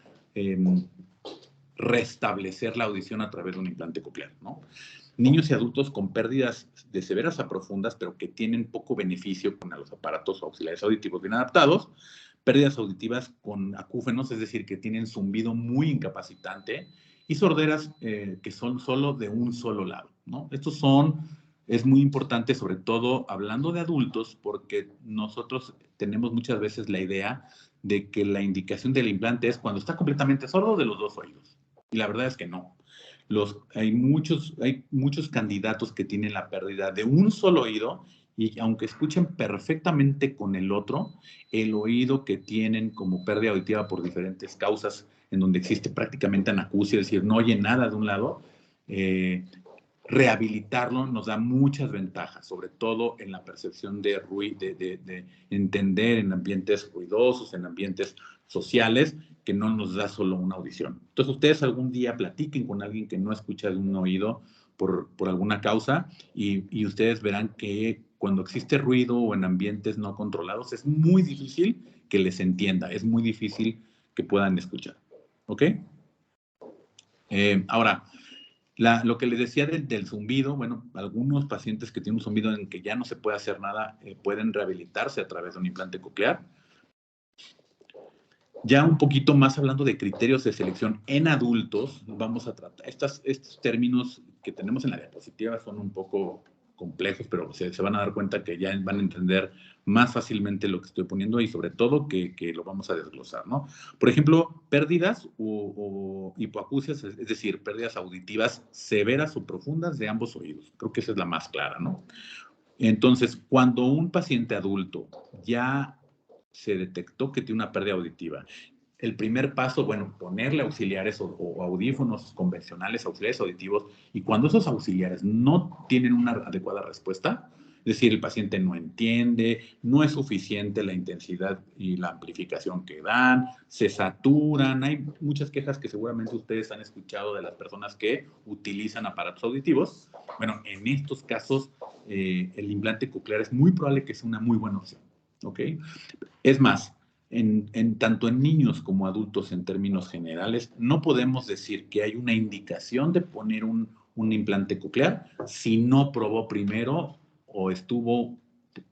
restablecer la audición a través de un implante coclear, ¿no? Niños y adultos con pérdidas de severas a profundas, pero que tienen poco beneficio con los aparatos auxiliares auditivos bien adaptados, pérdidas auditivas con acúfenos, es decir, que tienen zumbido muy incapacitante, y sorderas que son solo de un solo lado, ¿no? Es muy importante, sobre todo hablando de adultos, porque nosotros tenemos muchas veces la idea de que la indicación del implante es cuando está completamente sordo de los dos oídos. Y la verdad es que no. Hay muchos candidatos que tienen la pérdida de un solo oído y aunque escuchen perfectamente con el otro, el oído que tienen como pérdida auditiva por diferentes causas, en donde existe prácticamente anacusia, es decir, no oye nada de un lado, rehabilitarlo nos da muchas ventajas, sobre todo en la percepción de ruido, de entender en ambientes ruidosos, en ambientes sociales, que no nos da solo una audición. Entonces, ustedes algún día platiquen con alguien que no escucha de un oído por alguna causa y ustedes verán que cuando existe ruido o en ambientes no controlados es muy difícil que les entienda, es muy difícil que puedan escuchar. ¿Ok? Ahora, lo que les decía del zumbido, bueno, algunos pacientes que tienen un zumbido en que ya no se puede hacer nada pueden rehabilitarse a través de un implante coclear. Ya un poquito más hablando de criterios de selección en adultos, vamos a tratar, estos términos que tenemos en la diapositiva son un poco complejos, pero se van a dar cuenta que ya van a entender más fácilmente lo que estoy poniendo y sobre todo que lo vamos a desglosar, ¿no? Por ejemplo, pérdidas o hipoacusias, es decir, pérdidas auditivas severas o profundas de ambos oídos. Creo que esa es la más clara, ¿no? Entonces, cuando un paciente adulto ya se detectó que tiene una pérdida auditiva, el primer paso, bueno, ponerle auxiliares o audífonos convencionales, auxiliares auditivos, y cuando esos auxiliares no tienen una adecuada respuesta, es decir, el paciente no entiende, no es suficiente la intensidad y la amplificación que dan, se saturan, hay muchas quejas que seguramente ustedes han escuchado de las personas que utilizan aparatos auditivos. Bueno, en estos casos, el implante coclear es muy probable que sea una muy buena opción, ¿ok? Es más, tanto en niños como adultos en términos generales, no podemos decir que hay una indicación de poner un implante coclear si no probó primero o estuvo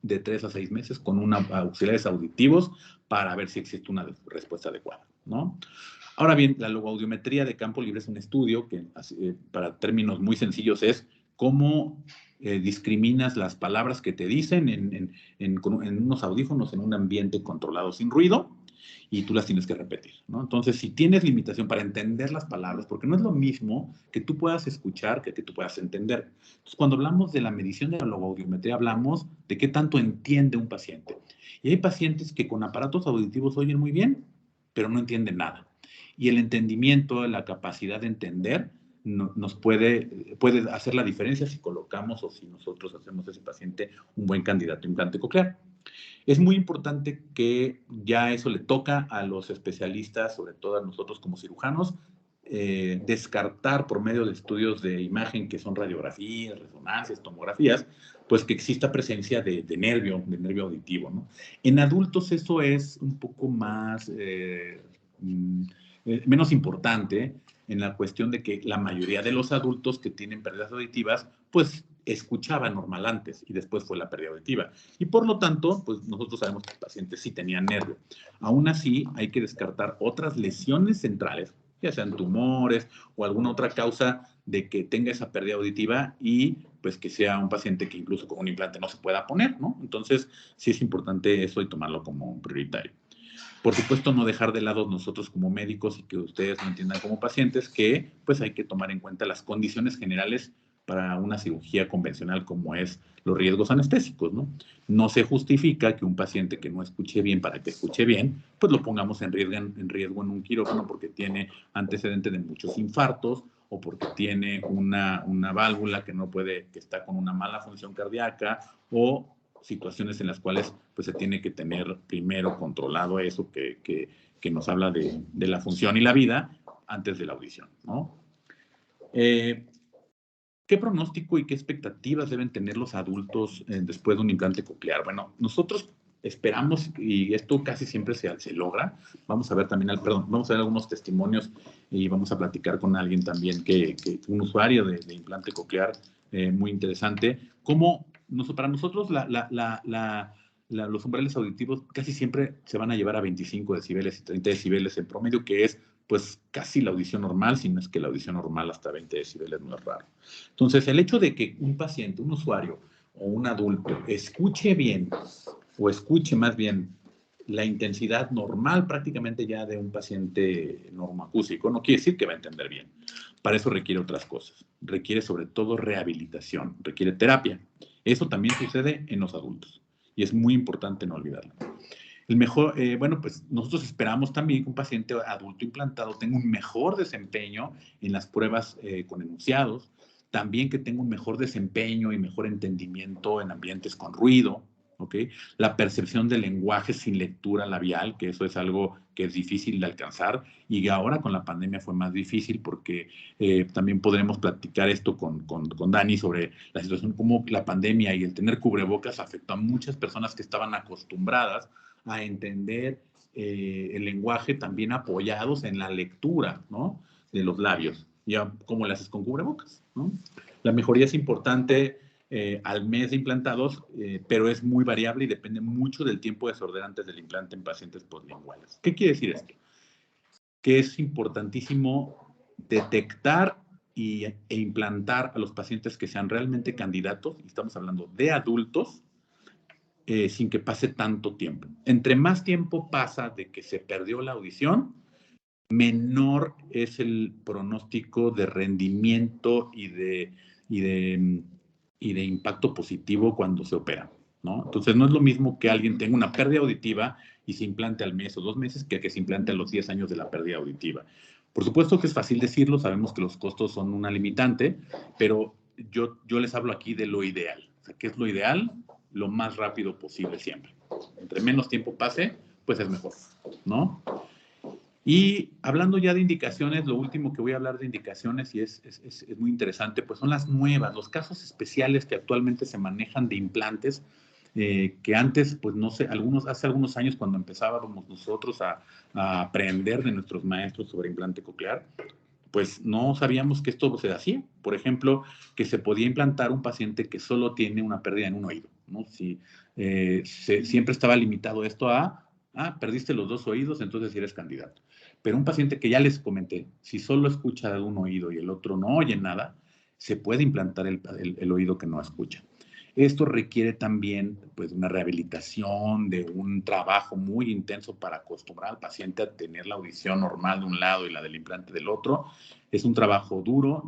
de 3 a 6 meses con auxiliares auditivos para ver si existe una respuesta adecuada, ¿no? Ahora bien, la logoaudiometría de campo libre es un estudio que, para términos muy sencillos, es cómo discriminas las palabras que te dicen en unos audífonos en un ambiente controlado sin ruido y tú las tienes que repetir, ¿no? Entonces, si tienes limitación para entender las palabras, porque no es lo mismo que tú puedas escuchar que tú puedas entender. Entonces, cuando hablamos de la medición de la logoaudiometría, hablamos de qué tanto entiende un paciente. Y hay pacientes que con aparatos auditivos oyen muy bien, pero no entienden nada. Y el entendimiento, la capacidad de entender, nos puede hacer la diferencia si colocamos o si nosotros hacemos a ese paciente un buen candidato a implante coclear. Es muy importante que ya eso le toca a los especialistas, sobre todo a nosotros como cirujanos, descartar por medio de estudios de imagen que son radiografías, resonancias, tomografías, pues que exista presencia de nervio auditivo, ¿no? En adultos eso es un poco más, menos importante, en la cuestión de que la mayoría de los adultos que tienen pérdidas auditivas, pues escuchaban normal antes y después fue la pérdida auditiva. Y por lo tanto, pues nosotros sabemos que el paciente sí tenía nervio. Aún así, hay que descartar otras lesiones centrales, ya sean tumores o alguna otra causa de que tenga esa pérdida auditiva y pues que sea un paciente que incluso con un implante no se pueda poner, ¿no? Entonces, sí es importante eso y tomarlo como prioritario. Por supuesto, no dejar de lado nosotros como médicos y que ustedes lo entiendan como pacientes que pues hay que tomar en cuenta las condiciones generales para una cirugía convencional como es los riesgos anestésicos, ¿no? No se justifica que un paciente que no escuche bien para que escuche bien, pues lo pongamos en riesgo en un quirófano porque tiene antecedente de muchos infartos o porque tiene una válvula que no puede, que está con una mala función cardíaca o situaciones en las cuales pues se tiene que tener primero controlado eso que nos habla de la función y la vida antes de la audición, ¿no? ¿Qué pronóstico y qué expectativas deben tener los adultos después de un implante coclear? Bueno, nosotros esperamos, y esto casi siempre se logra, vamos a ver también, vamos a ver algunos testimonios y vamos a platicar con alguien también que un usuario de implante coclear muy interesante, cómo para nosotros los umbrales auditivos casi siempre se van a llevar a 25 decibeles y 30 decibeles en promedio, que es pues casi la audición normal, si no es que la audición normal hasta 20 decibeles no es raro. Entonces, el hecho de que un paciente, un usuario o un adulto escuche bien o escuche más bien la intensidad normal prácticamente ya de un paciente normoacústico, no quiere decir que va a entender bien. Para eso requiere otras cosas. Requiere sobre todo rehabilitación, requiere terapia. Eso también sucede en los adultos y es muy importante no olvidarlo. El mejor, bueno, pues nosotros esperamos también que un paciente adulto implantado tenga un mejor desempeño en las pruebas con enunciados, también que tenga un mejor desempeño y mejor entendimiento en ambientes con ruido, ¿ok? La percepción del lenguaje sin lectura labial, que eso es algo que es difícil de alcanzar y ahora con la pandemia fue más difícil porque también podremos platicar esto con Dani sobre la situación, cómo la pandemia y el tener cubrebocas afectó a muchas personas que estaban acostumbradas a entender el lenguaje también apoyados en la lectura, ¿no? De los labios. Ya, ¿cómo le haces con cubrebocas? ¿No? La mejoría es importante al mes de implantados, pero es muy variable y depende mucho del tiempo de sordera antes del implante en pacientes poslinguales. ¿Qué quiere decir esto? Que es importantísimo detectar e implantar a los pacientes que sean realmente candidatos, y estamos hablando de adultos, sin que pase tanto tiempo. Entre más tiempo pasa de que se perdió la audición, menor es el pronóstico de rendimiento y de impacto positivo cuando se opera, ¿no? Entonces, no es lo mismo que alguien tenga una pérdida auditiva y se implante al mes o 2 meses que se implante a los 10 años de la pérdida auditiva. Por supuesto que es fácil decirlo, sabemos que los costos son una limitante, pero yo les hablo aquí de lo ideal. O sea, ¿qué es lo ideal? Lo más rápido posible siempre. Entre menos tiempo pase, pues es mejor, ¿no? Y hablando ya de indicaciones, lo último que voy a hablar de indicaciones y es muy interesante, pues son las nuevas, los casos especiales que actualmente se manejan de implantes, que antes, pues no sé, hace algunos años cuando empezábamos nosotros a aprender de nuestros maestros sobre implante coclear, pues no sabíamos que esto se hacía. Por ejemplo, que se podía implantar un paciente que solo tiene una pérdida en un oído, ¿no? Si, siempre estaba limitado esto a, perdiste los 2 oídos, entonces eres candidato. Pero un paciente que ya les comenté, si solo escucha de un oído y el otro no oye nada, se puede implantar el oído que no escucha. Esto requiere también pues, una rehabilitación, de un trabajo muy intenso para acostumbrar al paciente a tener la audición normal de un lado y la del implante del otro. Es un trabajo duro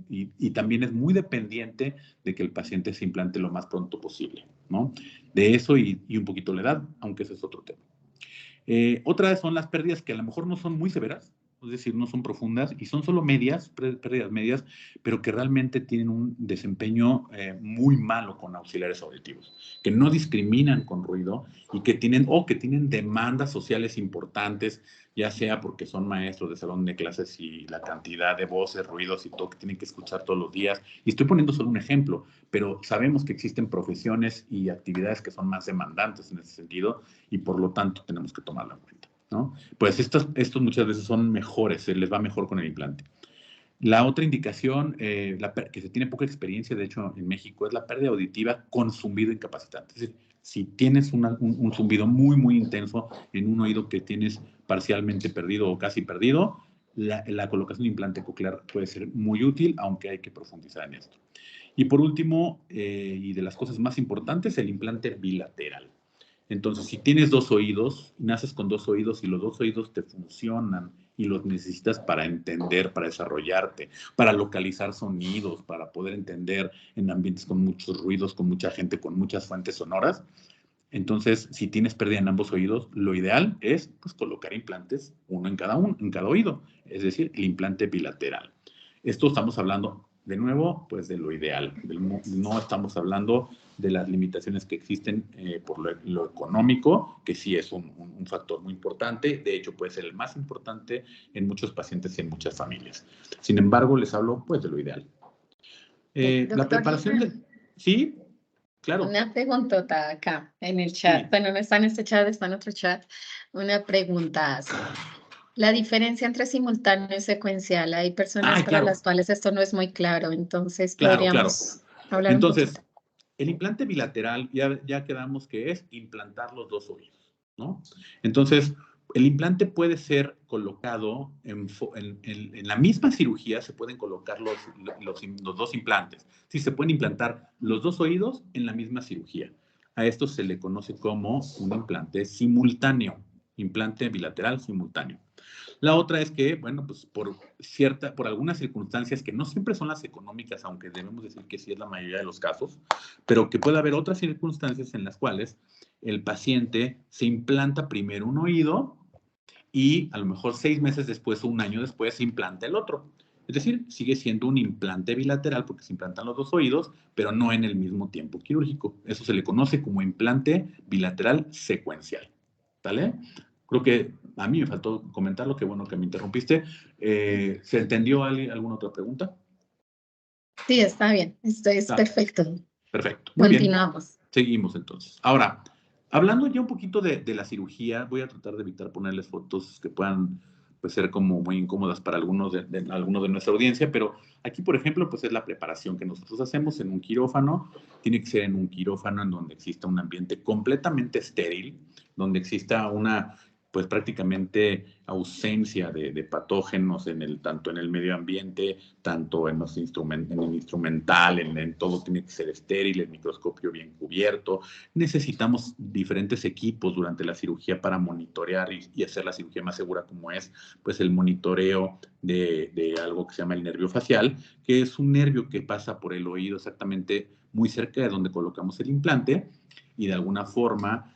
y también es muy dependiente de que el paciente se implante lo más pronto posible, ¿no? De eso y un poquito la edad, aunque ese es otro tema. Otras son las pérdidas que a lo mejor no son muy severas, es decir, no son profundas y son solo medias, pérdidas medias, pero que realmente tienen un desempeño muy malo con auxiliares auditivos, que no discriminan con ruido y que tienen demandas sociales importantes, ya sea porque son maestros de salón de clases y la cantidad de voces, ruidos y todo que tienen que escuchar todos los días. Y estoy poniendo solo un ejemplo, pero sabemos que existen profesiones y actividades que son más demandantes en ese sentido y por lo tanto tenemos que tomarlo en cuenta, ¿no? Pues estos muchas veces son mejores, se les va mejor con el implante. La otra indicación, que se tiene poca experiencia, de hecho, en México, es la pérdida auditiva con zumbido incapacitante. Es decir, si tienes un zumbido muy, muy intenso en un oído que tienes parcialmente perdido o casi perdido, la colocación de implante coclear puede ser muy útil, aunque hay que profundizar en esto. Y por último, y de las cosas más importantes, el implante bilateral. Entonces, si tienes 2 oídos, naces con 2 oídos y los 2 oídos te funcionan y los necesitas para entender, para desarrollarte, para localizar sonidos, para poder entender en ambientes con muchos ruidos, con mucha gente, con muchas fuentes sonoras. Entonces, si tienes pérdida en ambos oídos, lo ideal es pues, colocar implantes, uno en cada oído, es decir, el implante bilateral. Esto estamos hablando, de nuevo, pues de lo ideal. No estamos hablando de las limitaciones que existen por lo económico, que sí es un factor muy importante. De hecho, puede ser el más importante en muchos pacientes y en muchas familias. Sin embargo, les hablo pues de lo ideal. La preparación de... Sí, claro. Una preguntota acá en el chat. Sí. Bueno, no está en este chat, está en otro chat. Una pregunta. La diferencia entre simultáneo y secuencial. Hay personas para las cuales esto no es muy claro, entonces podríamos hablar entonces, un poquito. El implante bilateral ya quedamos que es implantar los 2 oídos, ¿no? Entonces, el implante puede ser colocado en la misma cirugía, se pueden colocar los 2 implantes. Sí, se pueden implantar los 2 oídos en la misma cirugía. A esto se le conoce como un implante simultáneo, implante bilateral simultáneo. La otra es que, bueno, pues por algunas circunstancias que no siempre son las económicas, aunque debemos decir que sí es la mayoría de los casos, pero que puede haber otras circunstancias en las cuales el paciente se implanta primero un oído y a lo mejor 6 meses después o un año después se implanta el otro. Es decir, sigue siendo un implante bilateral porque se implantan los 2 oídos, pero no en el mismo tiempo quirúrgico. Eso se le conoce como implante bilateral secuencial. ¿Vale? Creo que a mí me faltó comentarlo, qué bueno que me interrumpiste. ¿Se entendió alguna otra pregunta? Sí, está bien, esto es perfecto. Perfecto, muy Continuamos. Bien. Seguimos entonces. Ahora, hablando ya un poquito de la cirugía, voy a tratar de evitar ponerles fotos que puedan pues, ser como muy incómodas para algunos de nuestra audiencia, pero aquí, por ejemplo, pues es la preparación que nosotros hacemos en un quirófano. Tiene que ser en un quirófano en donde exista un ambiente completamente estéril, donde exista una pues prácticamente ausencia de patógenos tanto en el medio ambiente, tanto en el instrumental, en todo tiene que ser estéril, el microscopio bien cubierto. Necesitamos diferentes equipos durante la cirugía para monitorear y hacer la cirugía más segura, como es pues el monitoreo de algo que se llama el nervio facial, que es un nervio que pasa por el oído exactamente muy cerca de donde colocamos el implante y de alguna forma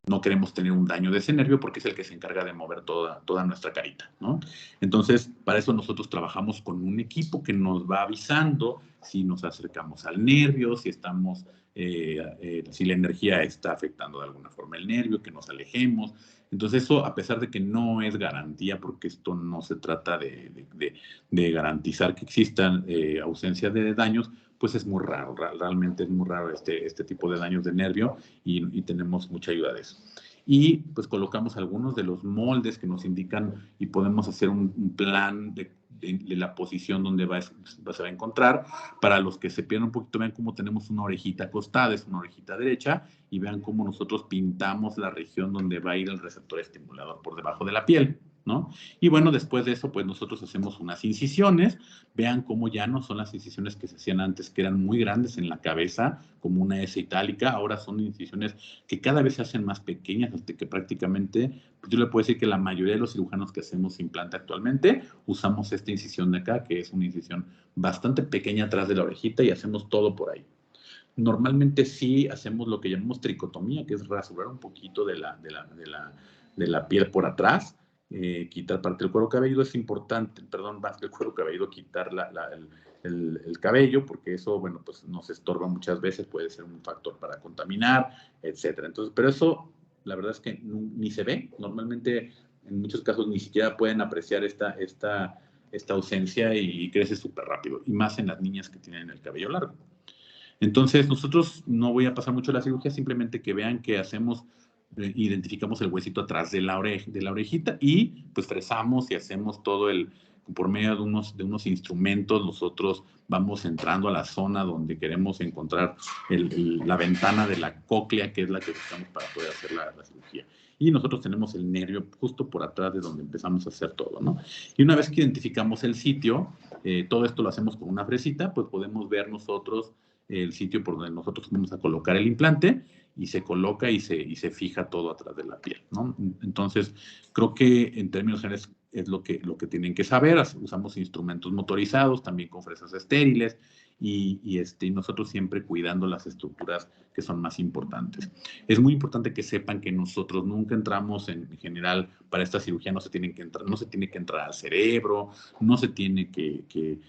no queremos tener un daño de ese nervio porque es el que se encarga de mover toda nuestra carita, ¿no? Entonces, para eso nosotros trabajamos con un equipo que nos va avisando si nos acercamos al nervio, si estamos, si la energía está afectando de alguna forma el nervio, que nos alejemos. Entonces, eso, a pesar de que no es garantía, porque esto no se trata de garantizar que existan ausencia de daños, pues es muy raro, realmente es muy raro este tipo de daños de nervio y tenemos mucha ayuda de eso. Y pues colocamos algunos de los moldes que nos indican y podemos hacer un plan de la posición donde se va a encontrar. Para los que se pierdan un poquito, vean cómo tenemos una orejita acostada, es una orejita derecha, y vean cómo nosotros pintamos la región donde va a ir el receptor estimulador por debajo de la piel, ¿no? Y bueno, después de eso, pues nosotros hacemos unas incisiones. Vean cómo ya no son las incisiones que se hacían antes, que eran muy grandes en la cabeza, como una S itálica. Ahora son incisiones que cada vez se hacen más pequeñas, hasta que prácticamente, pues yo le puedo decir que la mayoría de los cirujanos que hacemos implante actualmente, usamos esta incisión de acá, que es una incisión bastante pequeña atrás de la orejita, y hacemos todo por ahí. Normalmente sí hacemos lo que llamamos tricotomía, que es rasurar un poquito de la piel por atrás, quitar parte del cuero cabelludo. Es importante, perdón, más que el cuero cabelludo, quitar el cabello, porque eso, bueno, pues nos estorba muchas veces, puede ser un factor para contaminar, etcétera. Entonces, pero eso, la verdad es que ni se ve. Normalmente, en muchos casos, ni siquiera pueden apreciar esta ausencia y crece súper rápido, y más en las niñas que tienen el cabello largo. Entonces, nosotros no voy a pasar mucho la cirugía, simplemente que vean que hacemos, identificamos el huesito atrás de la orejita y pues fresamos y hacemos todo por medio de unos instrumentos, nosotros vamos entrando a la zona donde queremos encontrar la ventana de la cóclea, que es la que buscamos para poder hacer la cirugía. Y nosotros tenemos el nervio justo por atrás de donde empezamos a hacer todo, ¿no? Y una vez que identificamos el sitio, todo esto lo hacemos con una fresita, pues podemos ver nosotros el sitio por donde nosotros vamos a colocar el implante, y se coloca y se fija todo atrás de la piel, ¿no? Entonces, creo que en términos generales es lo que tienen que saber. Usamos instrumentos motorizados, también con fresas estériles, y nosotros siempre cuidando las estructuras que son más importantes. Es muy importante que sepan que nosotros nunca entramos en general para esta cirugía, no se tiene que entrar al cerebro, no se tiene que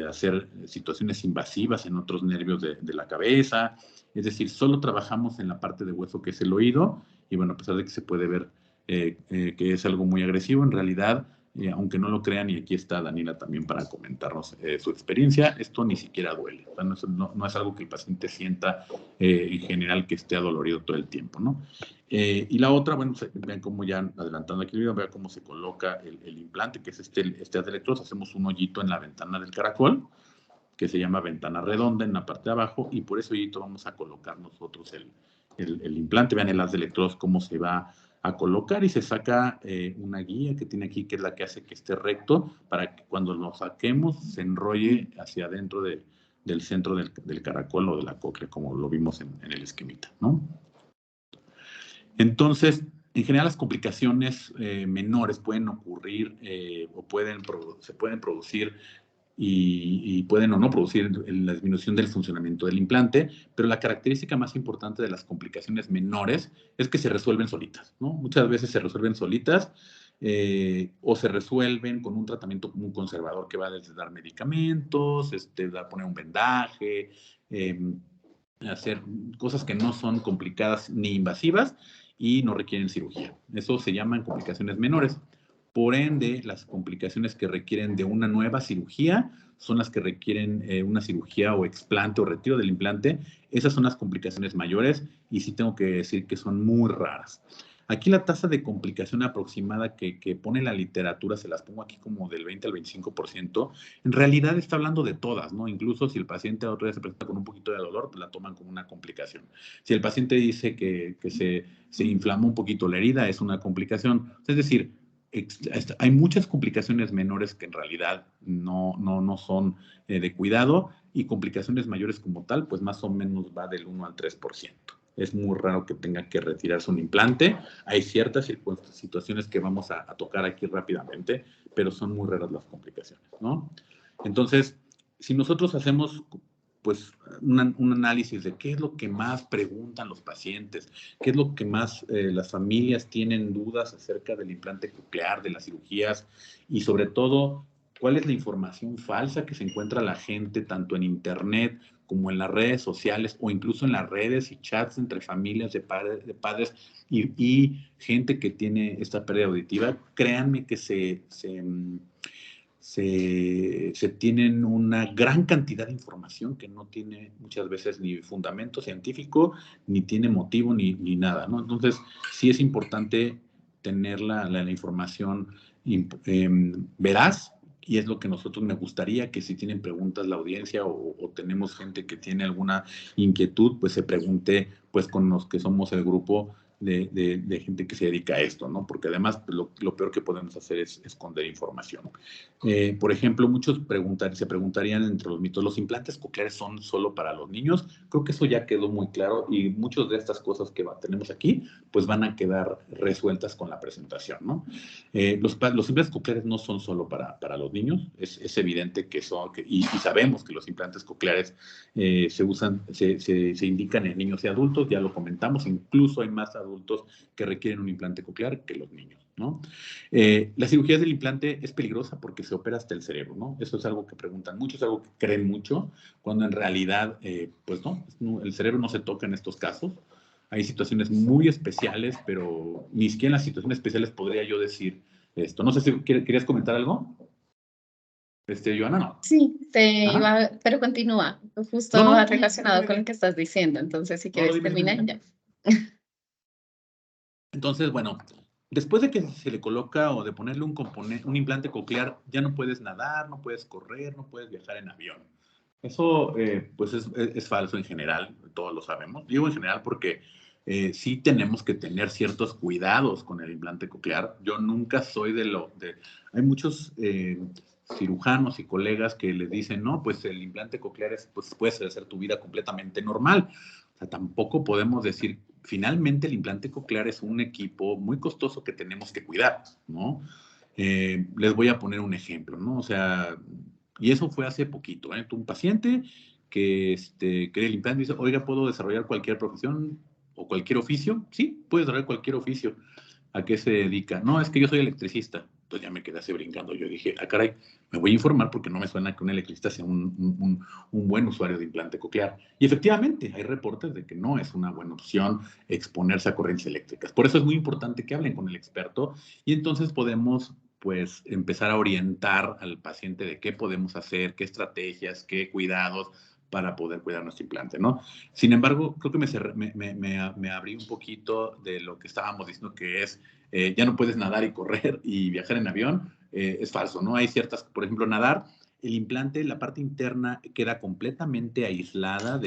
hacer situaciones invasivas en otros nervios de la cabeza. Es decir, solo trabajamos en la parte de hueso que es el oído, y bueno, a pesar de que se puede ver que es algo muy agresivo, en realidad, aunque no lo crean, y aquí está Daniela también para comentarnos su experiencia, esto ni siquiera duele. O sea, no es algo que el paciente sienta en general que esté adolorido todo el tiempo, ¿no? Y la otra, bueno, vean cómo ya adelantando aquí el video, vean cómo se coloca el implante, que es este electrodo. Hacemos un hoyito en la ventana del caracol, que se llama ventana redonda en la parte de abajo, y por ese hoyito vamos a colocar nosotros el implante. Vean el haz de electrodos cómo se va a colocar, y se saca una guía que tiene aquí, que es la que hace que esté recto, para que cuando lo saquemos se enrolle hacia adentro del centro del caracol o de la cóclea, como lo vimos en el esquemita, ¿no? Entonces, en general, las complicaciones menores pueden ocurrir o se pueden producir y pueden o no producir la disminución del funcionamiento del implante, pero la característica más importante de las complicaciones menores es que se resuelven solitas, ¿no? Muchas veces se resuelven solitas o se resuelven con un tratamiento muy conservador que va desde dar medicamentos, poner un vendaje, hacer cosas que no son complicadas ni invasivas y no requieren cirugía. Eso se llaman complicaciones menores. Por ende, las complicaciones que requieren de una nueva cirugía son las que requieren una cirugía o explante o retiro del implante. Esas son las complicaciones mayores, y sí tengo que decir que son muy raras. Aquí la tasa de complicación aproximada que pone la literatura, se las pongo aquí como del 20 al 25%, en realidad está hablando de todas, ¿no? Incluso si el paciente otro día se presenta con un poquito de dolor, pues la toman como una complicación. Si el paciente dice que se inflamó un poquito la herida, es una complicación. Es decir, hay muchas complicaciones menores que en realidad no son de cuidado, y complicaciones mayores como tal, pues más o menos va del 1 al 3%. Es muy raro que tenga que retirarse un implante. Hay ciertas situaciones que vamos a tocar aquí rápidamente, pero son muy raras las complicaciones, ¿no? Entonces, si nosotros hacemos pues un análisis de qué es lo que más preguntan los pacientes, qué es lo que más las familias tienen dudas acerca del implante coclear, de las cirugías, y sobre todo, cuál es la información falsa que se encuentra la gente tanto en internet como en las redes sociales, o incluso en las redes y chats entre familias de padres y gente que tiene esta pérdida auditiva. Créanme que se tienen una gran cantidad de información que no tiene muchas veces ni fundamento científico, ni tiene motivo, ni nada, ¿no? Entonces, sí es importante tener la información veraz, y es lo que nosotros me gustaría que si tienen preguntas la audiencia o tenemos gente que tiene alguna inquietud, pues se pregunte pues con los que somos el grupo de gente que se dedica a esto, ¿no? Porque además pues, lo peor que podemos hacer es esconder información. Por ejemplo, muchos se preguntarían entre los mitos, ¿los implantes cocleares son solo para los niños? Creo que eso ya quedó muy claro, y muchas de estas cosas que tenemos aquí, pues van a quedar resueltas con la presentación, ¿no? Los implantes cocleares no son solo para los niños, es evidente que son, y sabemos que los implantes cocleares se indican en niños y adultos, ya lo comentamos, incluso hay más adultos que requieren un implante coclear que los niños, ¿no? La cirugía del implante es peligrosa porque se opera hasta el cerebro, ¿no? Eso es algo que preguntan mucho, es algo que creen mucho, cuando en realidad, pues no, el cerebro no se toca en estos casos. Hay situaciones muy especiales, pero ni siquiera en las situaciones especiales podría yo decir esto. No sé si querías comentar algo. Joana, no. Sí, pero continúa, justo No, relacionado con lo que estás diciendo, entonces si quieres terminar ya. Entonces, bueno, después de que se le coloca o de ponerle un implante coclear, ya no puedes nadar, no puedes correr, no puedes viajar en avión. Eso, pues, es falso en general, todos lo sabemos. Digo en general porque sí tenemos que tener ciertos cuidados con el implante coclear. Yo nunca soy hay muchos cirujanos y colegas que les dicen, no, pues el implante coclear pues, puede hacer tu vida completamente normal. O sea, tampoco podemos decir, finalmente el implante coclear es un equipo muy costoso que tenemos que cuidar, ¿no? Les voy a poner un ejemplo, ¿no? O sea, y eso fue hace poquito, ¿eh? Un paciente que quería el implante y dice, oiga, ¿puedo desarrollar cualquier profesión o cualquier oficio? Sí, puede desarrollar cualquier oficio. ¿A qué se dedica? No, es que yo soy electricista. Entonces ya me quedé así brincando. Yo dije, ah, caray, me voy a informar porque no me suena que un electricista sea un buen usuario de implante coclear. Y efectivamente, hay reportes de que no es una buena opción exponerse a corrientes eléctricas. Por eso es muy importante que hablen con el experto y entonces podemos, pues, empezar a orientar al paciente de qué podemos hacer, qué estrategias, qué cuidados para poder cuidar nuestro implante, ¿no? Sin embargo, creo que me abrí un poquito de lo que estábamos diciendo, que es, ya no puedes nadar y correr y viajar en avión. Es falso, ¿no? Hay ciertas, por ejemplo, nadar, el implante, la parte interna queda completamente aislada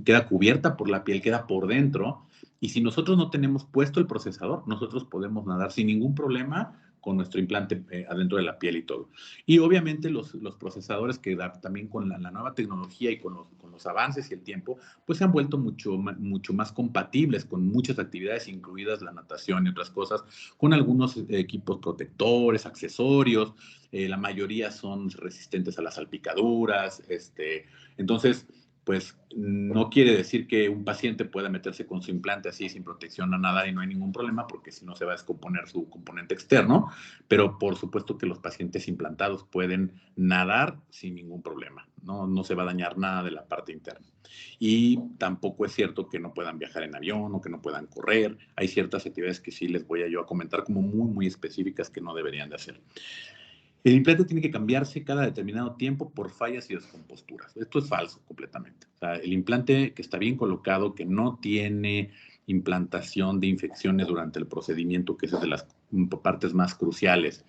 queda cubierta por la piel, queda por dentro. Y si nosotros no tenemos puesto el procesador, nosotros podemos nadar sin ningún problema con nuestro implante adentro de la piel y todo. Y obviamente los procesadores que también con la nueva tecnología y con los avances y el tiempo, pues se han vuelto mucho más compatibles con muchas actividades, incluidas la natación y otras cosas, con algunos equipos protectores, accesorios. La mayoría son resistentes a las salpicaduras. Entonces, pues no quiere decir que un paciente pueda meterse con su implante así sin protección a nadar y no hay ningún problema, porque si no se va a descomponer su componente externo, pero por supuesto que los pacientes implantados pueden nadar sin ningún problema, no se va a dañar nada de la parte interna. Y tampoco es cierto que no puedan viajar en avión o que no puedan correr. Hay ciertas actividades que sí les voy a yo a comentar como muy, muy específicas que no deberían de hacer. El implante tiene que cambiarse cada determinado tiempo por fallas y descomposturas. Esto es falso completamente. O sea, el implante que está bien colocado, que no tiene implantación de infecciones durante el procedimiento, que es de las partes más cruciales,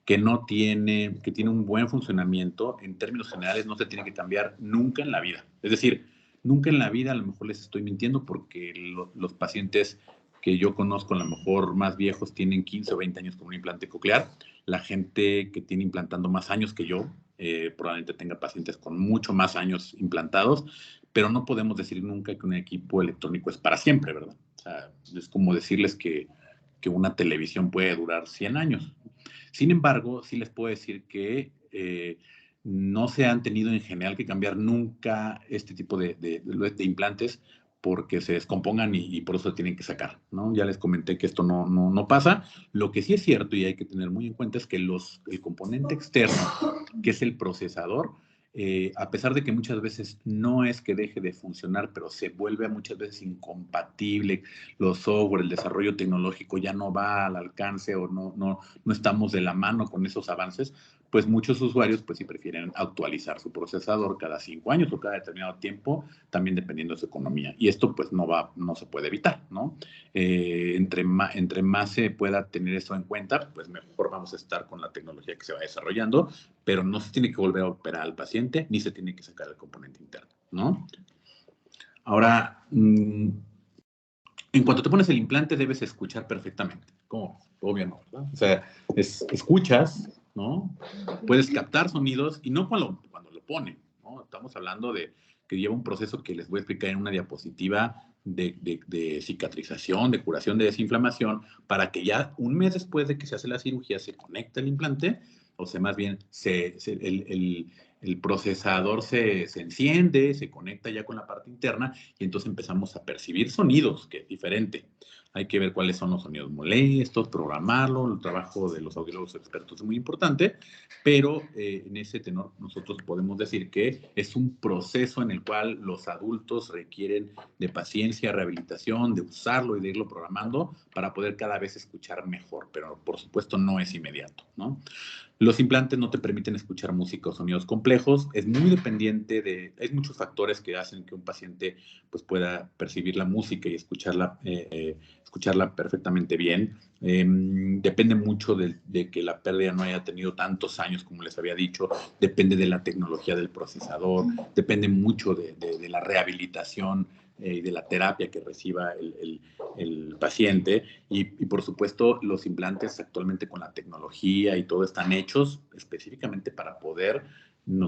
que tiene un buen funcionamiento, en términos generales no se tiene que cambiar nunca en la vida. Es decir, nunca en la vida, a lo mejor les estoy mintiendo porque los pacientes que yo conozco, a lo mejor más viejos, tienen 15 o 20 años con un implante coclear. La gente que tiene implantando más años que yo, probablemente tenga pacientes con mucho más años implantados, pero no podemos decir nunca que un equipo electrónico es para siempre, ¿verdad? O sea, es como decirles que una televisión puede durar 100 años. Sin embargo, sí les puedo decir que no se han tenido en general que cambiar nunca este tipo de implantes porque se descompongan y por eso se tienen que sacar, ¿no? Ya les comenté que esto no pasa. Lo que sí es cierto y hay que tener muy en cuenta es que el componente externo, que es el procesador, a pesar de que muchas veces no es que deje de funcionar, pero se vuelve muchas veces incompatible, los software, el desarrollo tecnológico ya no va al alcance o no estamos de la mano con esos avances, pues muchos usuarios pues sí prefieren actualizar su procesador cada 5 años o cada determinado tiempo, también dependiendo de su economía. Y esto pues no se puede evitar, ¿no? Entre más se pueda tener eso en cuenta, pues mejor vamos a estar con la tecnología que se va desarrollando, pero no se tiene que volver a operar al paciente ni se tiene que sacar el componente interno, ¿no? Ahora, en cuanto te pones el implante, debes escuchar perfectamente. ¿Cómo? Obvio no, ¿verdad? O sea, escuchas, ¿no? Puedes captar sonidos y no cuando lo ponen, ¿no? Estamos hablando de que lleva un proceso que les voy a explicar en una diapositiva de cicatrización, de curación de desinflamación, para que ya un mes después de que se hace la cirugía se conecte el implante, o sea, más bien el procesador se enciende, se conecta ya con la parte interna y entonces empezamos a percibir sonidos, que es diferente. Hay que ver cuáles son los sonidos molestos, programarlo, el trabajo de los audiólogos expertos es muy importante, pero en ese tenor nosotros podemos decir que es un proceso en el cual los adultos requieren de paciencia, rehabilitación, de usarlo y de irlo programando para poder cada vez escuchar mejor, pero por supuesto no es inmediato, ¿no? Los implantes no te permiten escuchar música o sonidos complejos. Es muy dependiente hay muchos factores que hacen que un paciente pues, pueda percibir la música y escucharla escucharla perfectamente bien. Depende mucho de que la pérdida no haya tenido tantos años, como les había dicho, depende de la tecnología del procesador, depende mucho de la rehabilitación y de la terapia que reciba el paciente. Y por supuesto, los implantes actualmente con la tecnología y todo están hechos específicamente para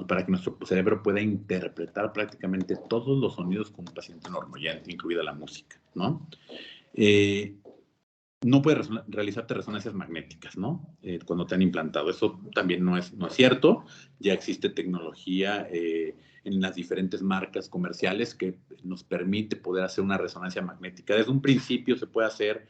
para que nuestro cerebro pueda interpretar prácticamente todos los sonidos como un paciente normal, incluida la música, ¿no? No puedes realizarte resonancias magnéticas, ¿no? Cuando te han implantado. Eso también no es cierto. Ya existe tecnología en las diferentes marcas comerciales que nos permite poder hacer una resonancia magnética. Desde un principio se puede hacer,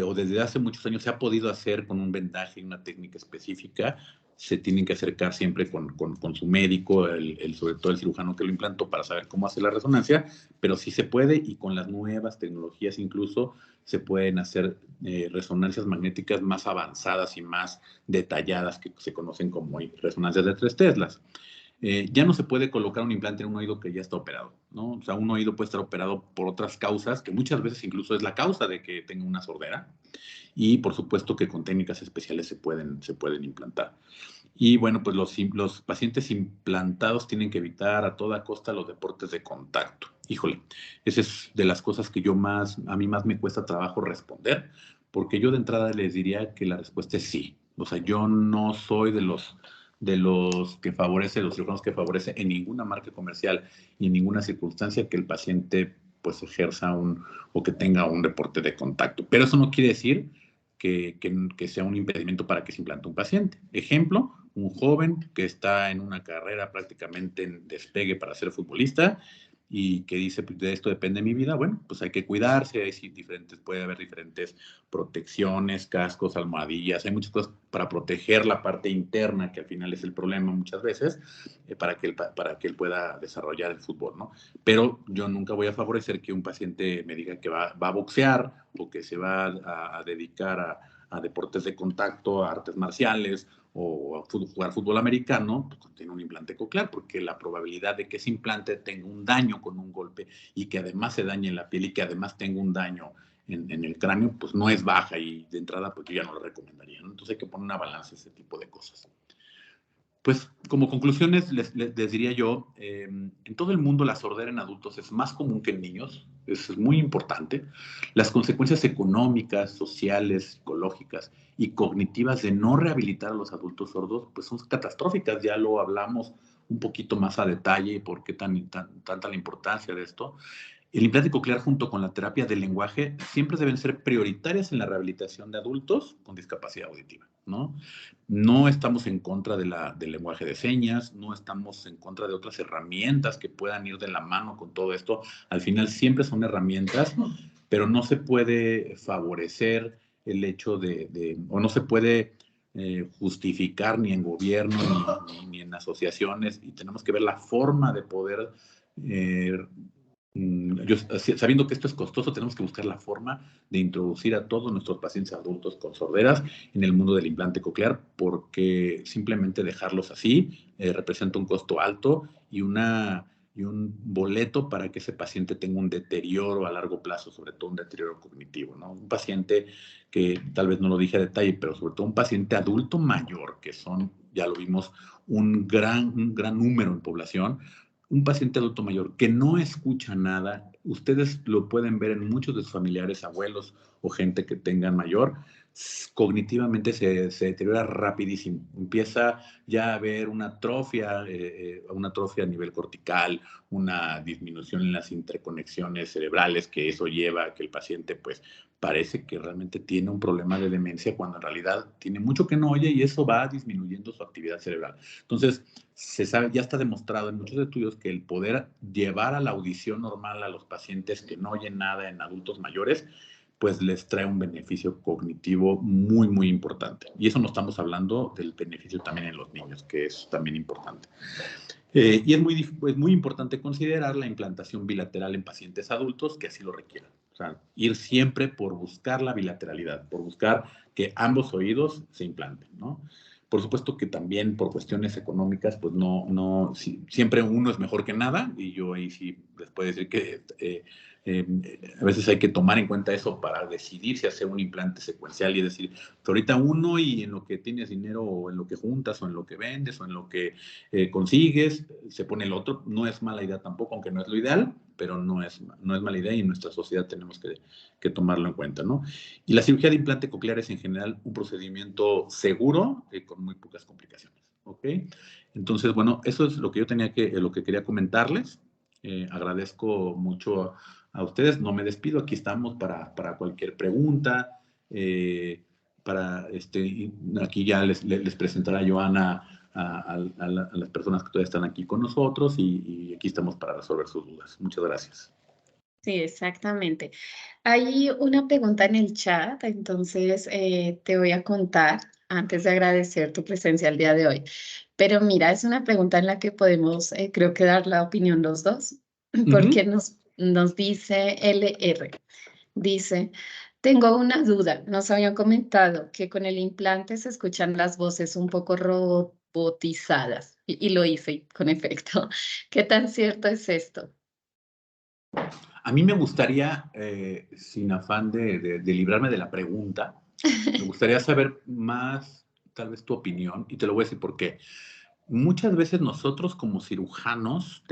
o desde hace muchos años se ha podido hacer con un vendaje y una técnica específica. Se tienen que acercar siempre con su médico, sobre todo el cirujano que lo implantó, para saber cómo hacer la resonancia, pero sí se puede, y con las nuevas tecnologías incluso se pueden hacer resonancias magnéticas más avanzadas y más detalladas, que se conocen como resonancias de 3 teslas. Ya no se puede colocar un implante en un oído que ya está operado, ¿no? O sea, un oído puede estar operado por otras causas, que muchas veces incluso es la causa de que tenga una sordera, y por supuesto que con técnicas especiales se pueden implantar. Y bueno, pues los pacientes implantados tienen que evitar a toda costa los deportes de contacto. Híjole, esa es de las cosas que a mí más me cuesta trabajo responder, porque yo de entrada les diría que la respuesta es sí. O sea, yo no soy de los que favorece, los cirujanos que favorece en ninguna marca comercial y en ninguna circunstancia que el paciente pues ejerza o que tenga un deporte de contacto. Pero eso no quiere decir que sea un impedimento para que se implante un paciente. Ejemplo, un joven que está en una carrera prácticamente en despegue para ser futbolista y que dice, pues, de esto depende mi vida. Bueno, pues hay que cuidarse, puede haber diferentes protecciones, cascos, almohadillas, hay muchas cosas para proteger la parte interna, que al final es el problema muchas veces, para que él pueda desarrollar el fútbol, ¿no? Pero yo nunca voy a favorecer que un paciente me diga que va a boxear o que se va a dedicar a deportes de contacto, a artes marciales o a jugar fútbol americano, pues tiene un implante coclear, porque la probabilidad de que ese implante tenga un daño con un golpe y que además se dañe en la piel y que además tenga un daño en el cráneo, pues no es baja, y de entrada pues yo ya no lo recomendaría, ¿no? Entonces hay que poner una balanza a ese tipo de cosas. Pues como conclusiones les diría yo, en todo el mundo la sordera en adultos es más común que en niños, es muy importante. Las consecuencias económicas, sociales, psicológicas y cognitivas de no rehabilitar a los adultos sordos pues son catastróficas. Ya lo hablamos un poquito más a detalle, por qué tanta la importancia de esto. El implante coclear junto con la terapia del lenguaje siempre deben ser prioritarias en la rehabilitación de adultos con discapacidad auditiva, ¿no? No estamos en contra del lenguaje de señas, no estamos en contra de otras herramientas que puedan ir de la mano con todo esto. Al final siempre son herramientas, pero no se puede favorecer el hecho o no se puede justificar ni en gobierno ni en asociaciones, y tenemos que ver la forma de poder sabiendo que esto es costoso, tenemos que buscar la forma de introducir a todos nuestros pacientes adultos con sorderas en el mundo del implante coclear, porque simplemente dejarlos así representa un costo alto y un boleto para que ese paciente tenga un deterioro a largo plazo, sobre todo un deterioro cognitivo, ¿no? Un paciente que tal vez no lo dije a detalle, pero sobre todo un paciente adulto mayor, que son, ya lo vimos, un gran número en población. Un paciente adulto mayor que no escucha nada, ustedes lo pueden ver en muchos de sus familiares, abuelos o gente que tengan mayor, cognitivamente se deteriora rapidísimo. Empieza ya a haber una atrofia a nivel cortical, una disminución en las interconexiones cerebrales, que eso lleva a que el paciente pues parece que realmente tiene un problema de demencia, cuando en realidad tiene mucho que no oye, y eso va disminuyendo su actividad cerebral. Entonces, se sabe, ya está demostrado en muchos estudios, que el poder llevar a la audición normal a los pacientes que no oyen nada en adultos mayores, pues les trae un beneficio cognitivo muy, muy importante. Y eso no estamos hablando del beneficio también en los niños, que es también importante. Y es muy importante considerar la implantación bilateral en pacientes adultos que así lo requieran. O sea, ir siempre por buscar la bilateralidad, por buscar que ambos oídos se implanten, ¿no? Por supuesto que también por cuestiones económicas, pues siempre uno es mejor que nada, y yo ahí sí les puedo decir que A veces hay que tomar en cuenta eso para decidir si hacer un implante secuencial y decir, ahorita uno y en lo que tienes dinero o en lo que juntas o en lo que vendes o en lo que consigues, se pone el otro. No es mala idea tampoco, aunque no es lo ideal, pero no es mala idea y en nuestra sociedad tenemos que tomarlo en cuenta, ¿no? Y la cirugía de implante coclear es en general un procedimiento seguro con muy pocas complicaciones, ¿ok? Entonces, bueno, eso es lo que yo lo que quería comentarles. Agradezco mucho a ustedes. No me despido, aquí estamos para cualquier pregunta. Aquí ya les presentará Joana a las personas que todavía están aquí con nosotros y aquí estamos para resolver sus dudas. Muchas gracias. Sí, exactamente. Hay una pregunta en el chat, entonces te voy a contar antes de agradecer tu presencia el día de hoy. Pero mira, es una pregunta en la que podemos, creo que dar la opinión los dos, porque nos dice LR. Dice, tengo una duda. Nos habían comentado que con el implante se escuchan las voces un poco robotizadas y lo hice con efecto. ¿Qué tan cierto es esto? A mí me gustaría, sin afán de librarme de la pregunta, me gustaría saber más, tal vez, tu opinión, y te lo voy a decir por qué. Muchas veces nosotros como cirujanos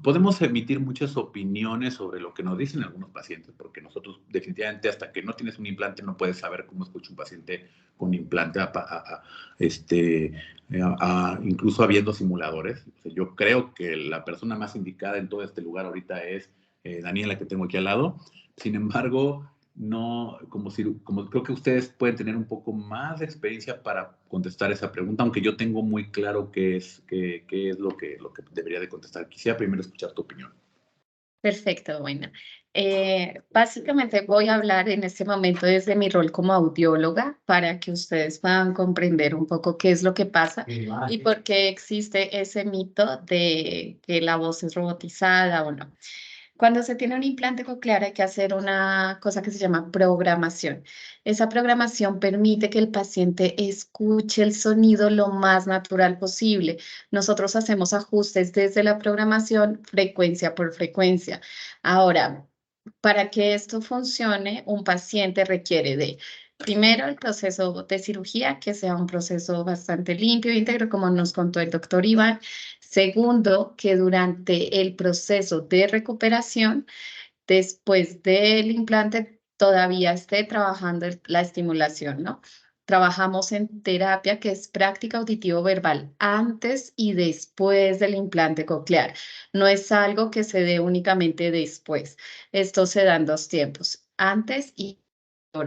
podemos emitir muchas opiniones sobre lo que nos dicen algunos pacientes, porque nosotros definitivamente hasta que no tienes un implante no puedes saber cómo escucha un paciente con implante, incluso habiendo simuladores. O sea, yo creo que la persona más indicada en todo este lugar ahorita es Daniela, que tengo aquí al lado. Sin embargo, no, como creo que ustedes pueden tener un poco más de experiencia para contestar esa pregunta, aunque yo tengo muy claro qué es lo que debería de contestar. Quisiera primero escuchar tu opinión. Perfecto, bueno. Básicamente voy a hablar en este momento desde mi rol como audióloga para que ustedes puedan comprender un poco qué es lo que pasa y por qué existe ese mito de que la voz es robotizada o no. Cuando se tiene un implante coclear hay que hacer una cosa que se llama programación. Esa programación permite que el paciente escuche el sonido lo más natural posible. Nosotros hacemos ajustes desde la programación frecuencia por frecuencia. Ahora, para que esto funcione, un paciente requiere de, primero, el proceso de cirugía, que sea un proceso bastante limpio e íntegro, como nos contó el doctor Iván. Segundo, que durante el proceso de recuperación, después del implante, todavía esté trabajando la estimulación, ¿no? Trabajamos en terapia, que es práctica auditivo-verbal, antes y después del implante coclear. No es algo que se dé únicamente después. Esto se da en dos tiempos, antes y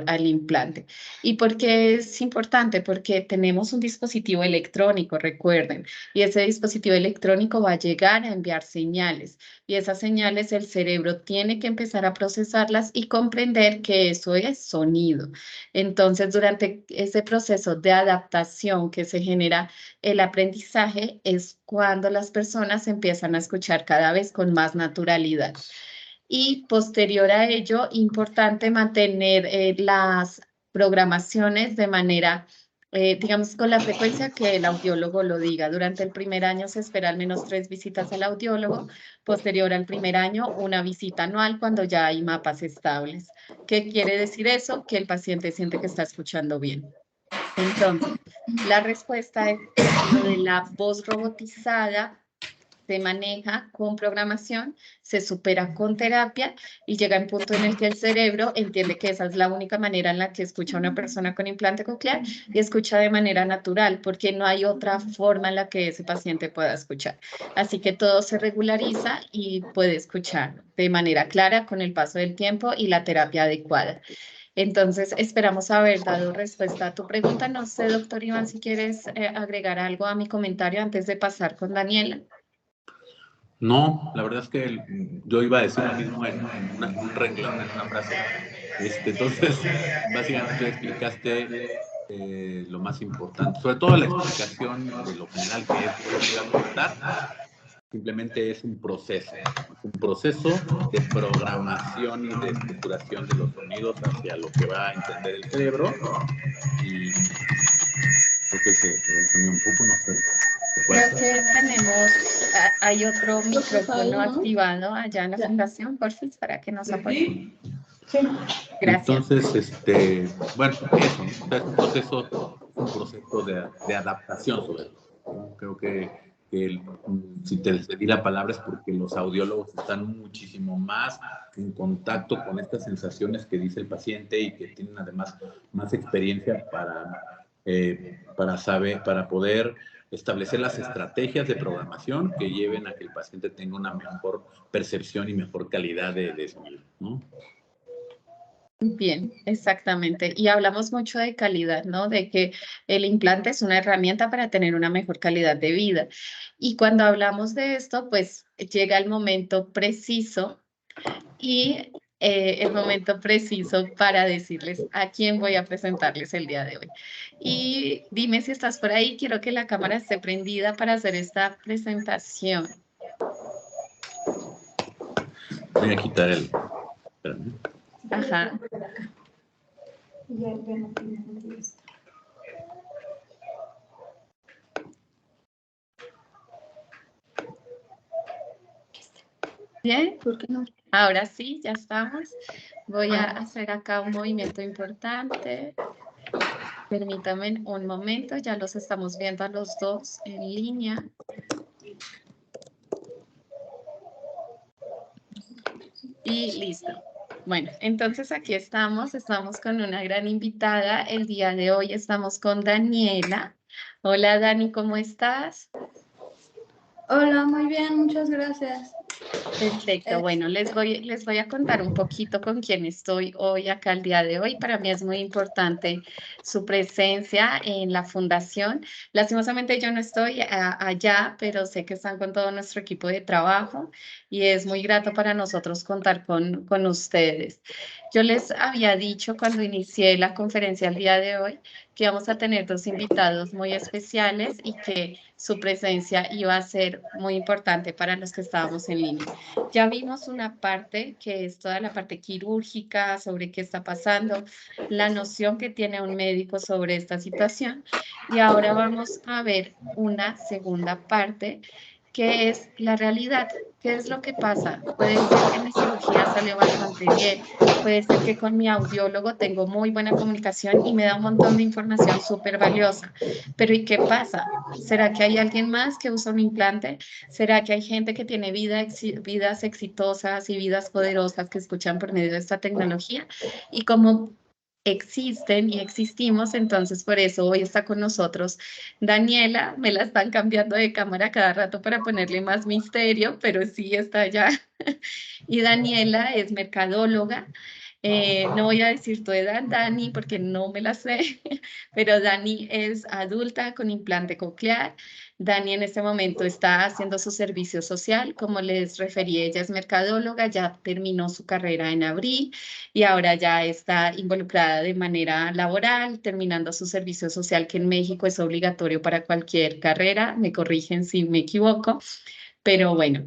al implante. ¿Y por qué es importante? Porque tenemos un dispositivo electrónico, recuerden, y ese dispositivo electrónico va a llegar a enviar señales, y esas señales el cerebro tiene que empezar a procesarlas y comprender que eso es sonido. Entonces, durante ese proceso de adaptación que se genera el aprendizaje, es cuando las personas empiezan a escuchar cada vez con más naturalidad. Y posterior a ello, importante mantener las programaciones de manera, digamos, con la frecuencia que el audiólogo lo diga. Durante el primer año se espera al menos 3 visitas al audiólogo. Posterior al primer año, una visita anual cuando ya hay mapas estables. ¿Qué quiere decir eso? Que el paciente siente que está escuchando bien. Entonces, la respuesta es lo de la voz robotizada. Se maneja con programación, se supera con terapia y llega un punto en el que el cerebro entiende que esa es la única manera en la que escucha una persona con implante coclear y escucha de manera natural, porque no hay otra forma en la que ese paciente pueda escuchar. Así que todo se regulariza y puede escuchar de manera clara con el paso del tiempo y la terapia adecuada. Entonces, esperamos haber dado respuesta a tu pregunta. No sé, doctor Iván, si quieres agregar algo a mi comentario antes de pasar con Daniela. No, la verdad es que yo iba a decir lo mismo en un renglón, en una frase. Entonces, básicamente tú explicaste lo más importante, sobre todo la explicación de lo general que es lo que iba a comentar. Simplemente es un proceso de programación y de estructuración de los sonidos hacia lo que va a entender el cerebro. Y creo que se ve un poco, no sé. Creo que tenemos, hay otro micrófono activado allá en la fundación, por fin, para que nos apoyen. Gracias. Entonces, bueno, eso, ¿no? Es un proceso de adaptación sobre todo, ¿no? Creo que si te di la palabra es porque los audiólogos están muchísimo más en contacto con estas sensaciones que dice el paciente y que tienen además más experiencia para saber, para poder establecer las estrategias de programación que lleven a que el paciente tenga una mejor percepción y mejor calidad de su vida, ¿no? Bien, exactamente. Y hablamos mucho de calidad, ¿no? De que el implante es una herramienta para tener una mejor calidad de vida. Y cuando hablamos de esto, pues llega el momento preciso y el momento preciso para decirles a quién voy a presentarles el día de hoy. Y dime si estás por ahí, quiero que la cámara esté prendida para hacer esta presentación. Voy a quitar el... Espérame. Ajá. Bien, ¿por qué no? Ahora sí, ya estamos. Voy a hacer acá un movimiento importante. Permítame un momento, ya los estamos viendo a los dos en línea. Y listo. Bueno, entonces aquí estamos con una gran invitada. El día de hoy estamos con Daniela. Hola Dani, ¿cómo estás? Hola, muy bien, muchas gracias. Perfecto, bueno, les voy a contar un poquito con quién estoy hoy acá el día de hoy. Para mí es muy importante su presencia en la fundación. Lastimosamente yo no estoy allá, pero sé que están con todo nuestro equipo de trabajo y es muy grato para nosotros contar con ustedes. Yo les había dicho cuando inicié la conferencia el día de hoy que íbamos a tener dos invitados muy especiales y que su presencia iba a ser muy importante para los que estábamos en línea. Ya vimos una parte que es toda la parte quirúrgica sobre qué está pasando, la noción que tiene un médico sobre esta situación y ahora vamos a ver una segunda parte que es la realidad. ¿Qué es lo que pasa? Puede ser que mi cirugía salió bastante bien, puede ser que con mi audiólogo tengo muy buena comunicación y me da un montón de información súper valiosa, pero ¿y qué pasa? ¿Será que hay alguien más que usa un implante? ¿Será que hay gente que tiene vidas exitosas y vidas poderosas que escuchan por medio de esta tecnología? Y como existen y existimos, entonces por eso hoy está con nosotros Daniela. Me la están cambiando de cámara cada rato para ponerle más misterio, pero sí está allá. Y Daniela es mercadóloga. No voy a decir tu edad, Dani, porque no me la sé, pero Dani es adulta con implante coclear. Dani en este momento está haciendo su servicio social. Como les referí, ella es mercadóloga, ya terminó su carrera en abril y ahora ya está involucrada de manera laboral, terminando su servicio social, que en México es obligatorio para cualquier carrera. Me corrigen si me equivoco, pero bueno.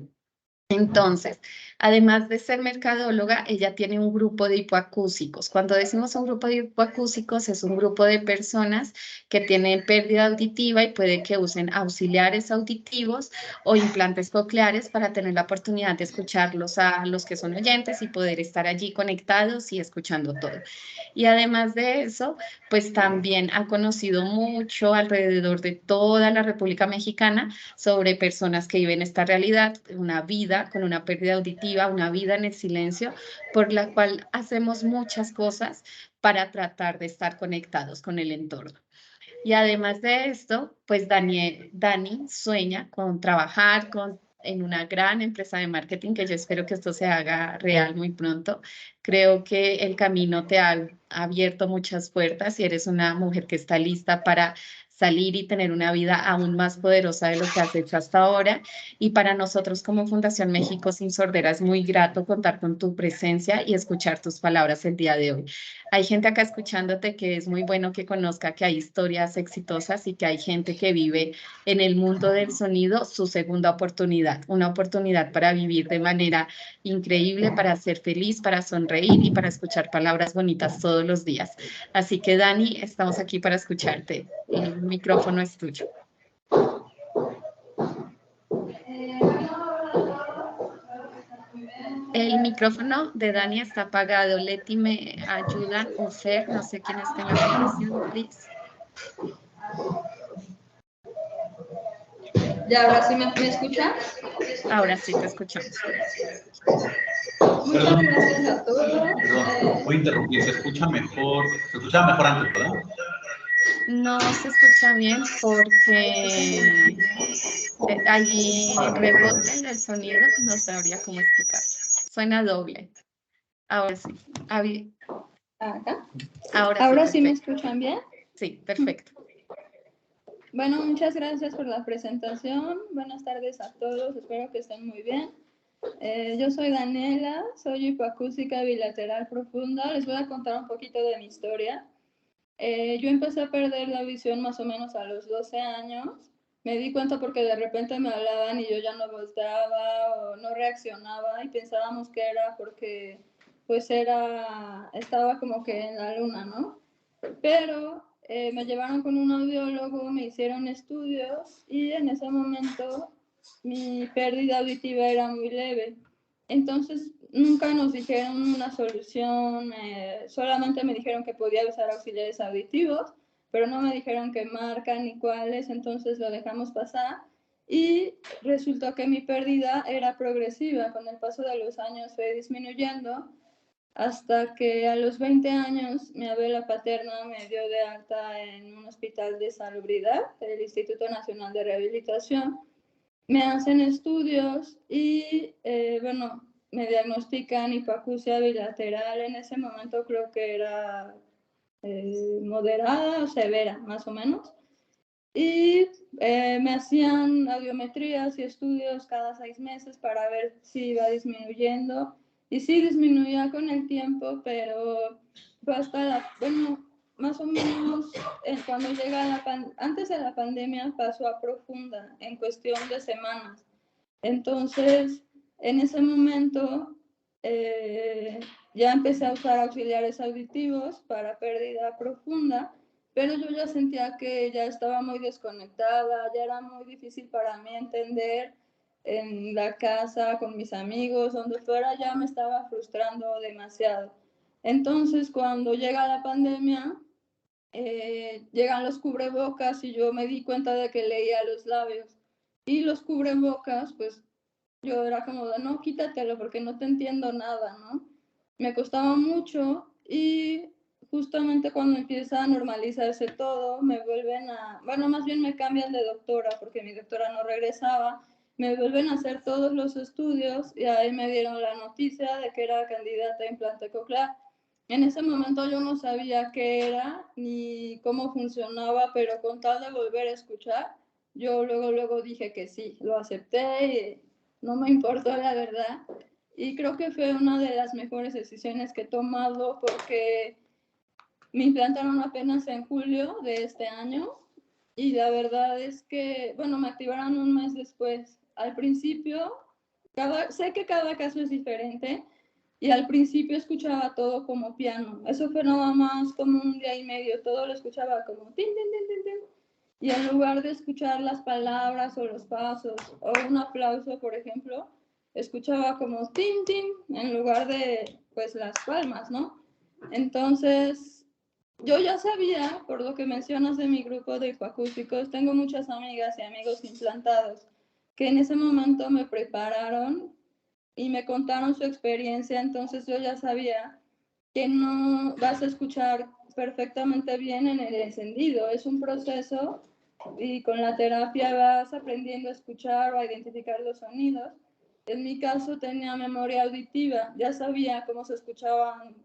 Entonces, además de ser mercadóloga, ella tiene un grupo de hipoacúsicos. Cuando decimos un grupo de hipoacúsicos, es un grupo de personas que tienen pérdida auditiva y puede que usen auxiliares auditivos o implantes cocleares para tener la oportunidad de escucharlos a los que son oyentes y poder estar allí conectados y escuchando todo. Y además de eso, pues también ha conocido mucho alrededor de toda la República Mexicana sobre personas que viven esta realidad, una vida con una pérdida auditiva, una vida en el silencio, por la cual hacemos muchas cosas para tratar de estar conectados con el entorno. Y además de esto, pues Dani sueña con trabajar en una gran empresa de marketing, que yo espero que esto se haga real muy pronto. Creo que el camino te ha abierto muchas puertas y eres una mujer que está lista para salir y tener una vida aún más poderosa de lo que has hecho hasta ahora. Y para nosotros como Fundación México Sin Sordera es muy grato contar con tu presencia y escuchar tus palabras el día de hoy. Hay gente acá escuchándote que es muy bueno que conozca que hay historias exitosas y que hay gente que vive en el mundo del sonido su segunda oportunidad, una oportunidad para vivir de manera increíble, para ser feliz, para sonreír y para escuchar palabras bonitas todos los días. Así que Dani, estamos aquí para escucharte. El micrófono es tuyo. El micrófono de Dani está apagado. Leti, ¿me ayudan? O Fer, no sé quién está en la grabación, please. ¿Ya ahora sí me escuchan? Ahora sí te escuchamos. Muchas gracias a todos. Perdón, voy a interrumpir. Se escuchaba mejor antes, ¿verdad? No se escucha bien porque hay rebote en el sonido. No sabría cómo explicar. Suena doble. Ahora sí. Acá. Ahora ¿Ahora sí, sí me perfecto. escuchan bien? Sí, perfecto. Bueno, muchas gracias por la presentación. Buenas tardes a todos. Espero que estén muy bien. Yo soy Daniela, soy hipoacústica bilateral profunda. Les voy a contar un poquito de mi historia. Yo empecé a perder la visión más o menos a los 12 años. Me di cuenta porque de repente me hablaban y yo ya no volteaba o no reaccionaba y pensábamos que era porque pues estaba como que en la luna, ¿no? Pero me llevaron con un audiólogo, me hicieron estudios y en ese momento mi pérdida auditiva era muy leve. Entonces nunca nos dijeron una solución, solamente me dijeron que podía usar auxiliares auditivos, pero no me dijeron qué marca ni cuáles, entonces lo dejamos pasar. Y resultó que mi pérdida era progresiva, con el paso de los años fue disminuyendo, hasta que a los 20 años mi abuela paterna me dio de alta en un hospital de salubridad, el Instituto Nacional de Rehabilitación. Me hacen estudios y, bueno, me diagnostican hipoacusia bilateral. En ese momento creo que era moderada o severa, más o menos. Y me hacían audiometrías y estudios cada 6 meses para ver si iba disminuyendo. Y sí disminuía con el tiempo, pero fue hasta bueno, más o menos cuando llega antes de la pandemia pasó a profunda en cuestión de semanas. Entonces, en ese momento ya empecé a usar auxiliares auditivos para pérdida profunda, pero yo ya sentía que ya estaba muy desconectada, ya era muy difícil para mí entender en la casa, con mis amigos, donde fuera, ya me estaba frustrando demasiado. Entonces, cuando llega la pandemia, llegan los cubrebocas y yo me di cuenta de que leía los labios. Y los cubrebocas, pues yo era como de, no, quítatelo porque no te entiendo nada, ¿no? Me costaba mucho y justamente cuando empieza a normalizarse todo, me vuelven bueno, más bien me cambian de doctora porque mi doctora no regresaba, me vuelven a hacer todos los estudios y ahí me dieron la noticia de que era candidata a implante coclear. En ese momento yo no sabía qué era ni cómo funcionaba, pero con tal de volver a escuchar, yo luego dije que sí, lo acepté y no me importó la verdad. Y creo que fue una de las mejores decisiones que he tomado porque me implantaron apenas en julio de este año y la verdad es que, bueno, me activaron un mes después. Al principio, sé que cada caso es diferente y al principio escuchaba todo como piano. Eso fue nada más como un día y medio, todo lo escuchaba como tin, tin, tin, tin, tin. Y en lugar de escuchar las palabras o los pasos o un aplauso, por ejemplo, escuchaba como tin, tin, en lugar de pues las palmas, ¿no? Entonces, yo ya sabía, por lo que mencionas de mi grupo de hipoacústicos, tengo muchas amigas y amigos implantados que en ese momento me prepararon y me contaron su experiencia, entonces yo ya sabía que no vas a escuchar perfectamente bien en el encendido, es un proceso y con la terapia vas aprendiendo a escuchar o a identificar los sonidos. En mi caso tenía memoria auditiva, ya sabía cómo se escuchaban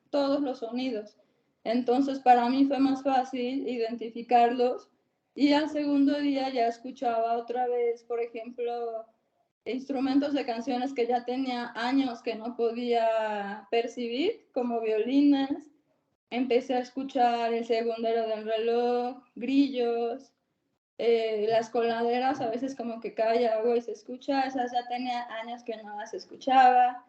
todos los sonidos. Entonces para mí fue más fácil identificarlos y al segundo día ya escuchaba otra vez, por ejemplo, instrumentos de canciones que ya tenía años que no podía percibir, como violines. Empecé a escuchar el segundero del reloj, grillos, las coladeras, a veces como que cae agua y se escucha, esas ya tenía años que no las escuchaba.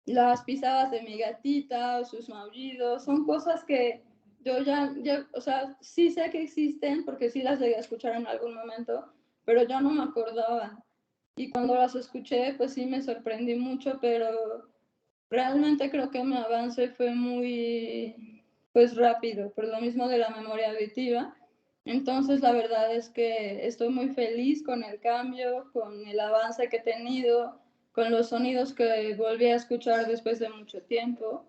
Las pisadas de mi gatita o sus maullidos, son cosas que yo ya, o sea, sí sé que existen porque sí las llegué a escuchar en algún momento, pero yo no me acordaba. y cuando las escuché, pues sí me sorprendí mucho, pero realmente creo que mi avance fue muy, pues rápido, por lo mismo de la memoria auditiva. Entonces, la verdad es que estoy muy feliz con el cambio, con el avance que he tenido, con los sonidos que volví a escuchar después de mucho tiempo.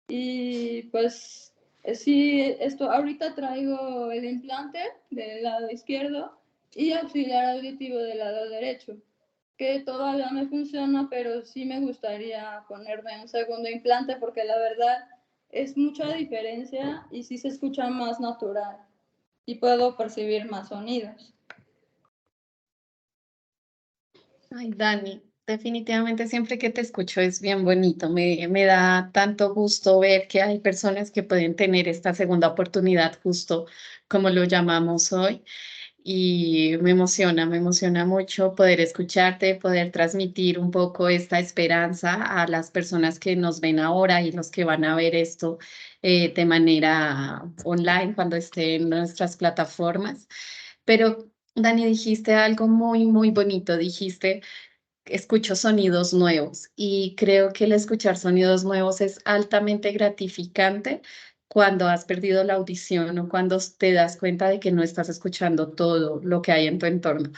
Y pues sí, ahorita traigo el implante del lado izquierdo y auxiliar auditivo del lado derecho, que todavía me funciona, pero sí me gustaría ponerme un segundo implante porque la verdad es mucha diferencia y sí se escucha más natural y puedo percibir más sonidos. Ay, Dani, definitivamente siempre que te escucho es bien bonito. Me da tanto gusto ver que hay personas que pueden tener esta segunda oportunidad, justo como lo llamamos hoy. Y me emociona mucho poder escucharte, poder transmitir un poco esta esperanza a las personas que nos ven ahora y los que van a ver esto de manera online cuando esté en nuestras plataformas. Pero, Dani, dijiste algo muy, muy bonito. Dijiste, escucho sonidos nuevos y creo que el escuchar sonidos nuevos es altamente gratificante cuando has perdido la audición o cuando te das cuenta de que no estás escuchando todo lo que hay en tu entorno.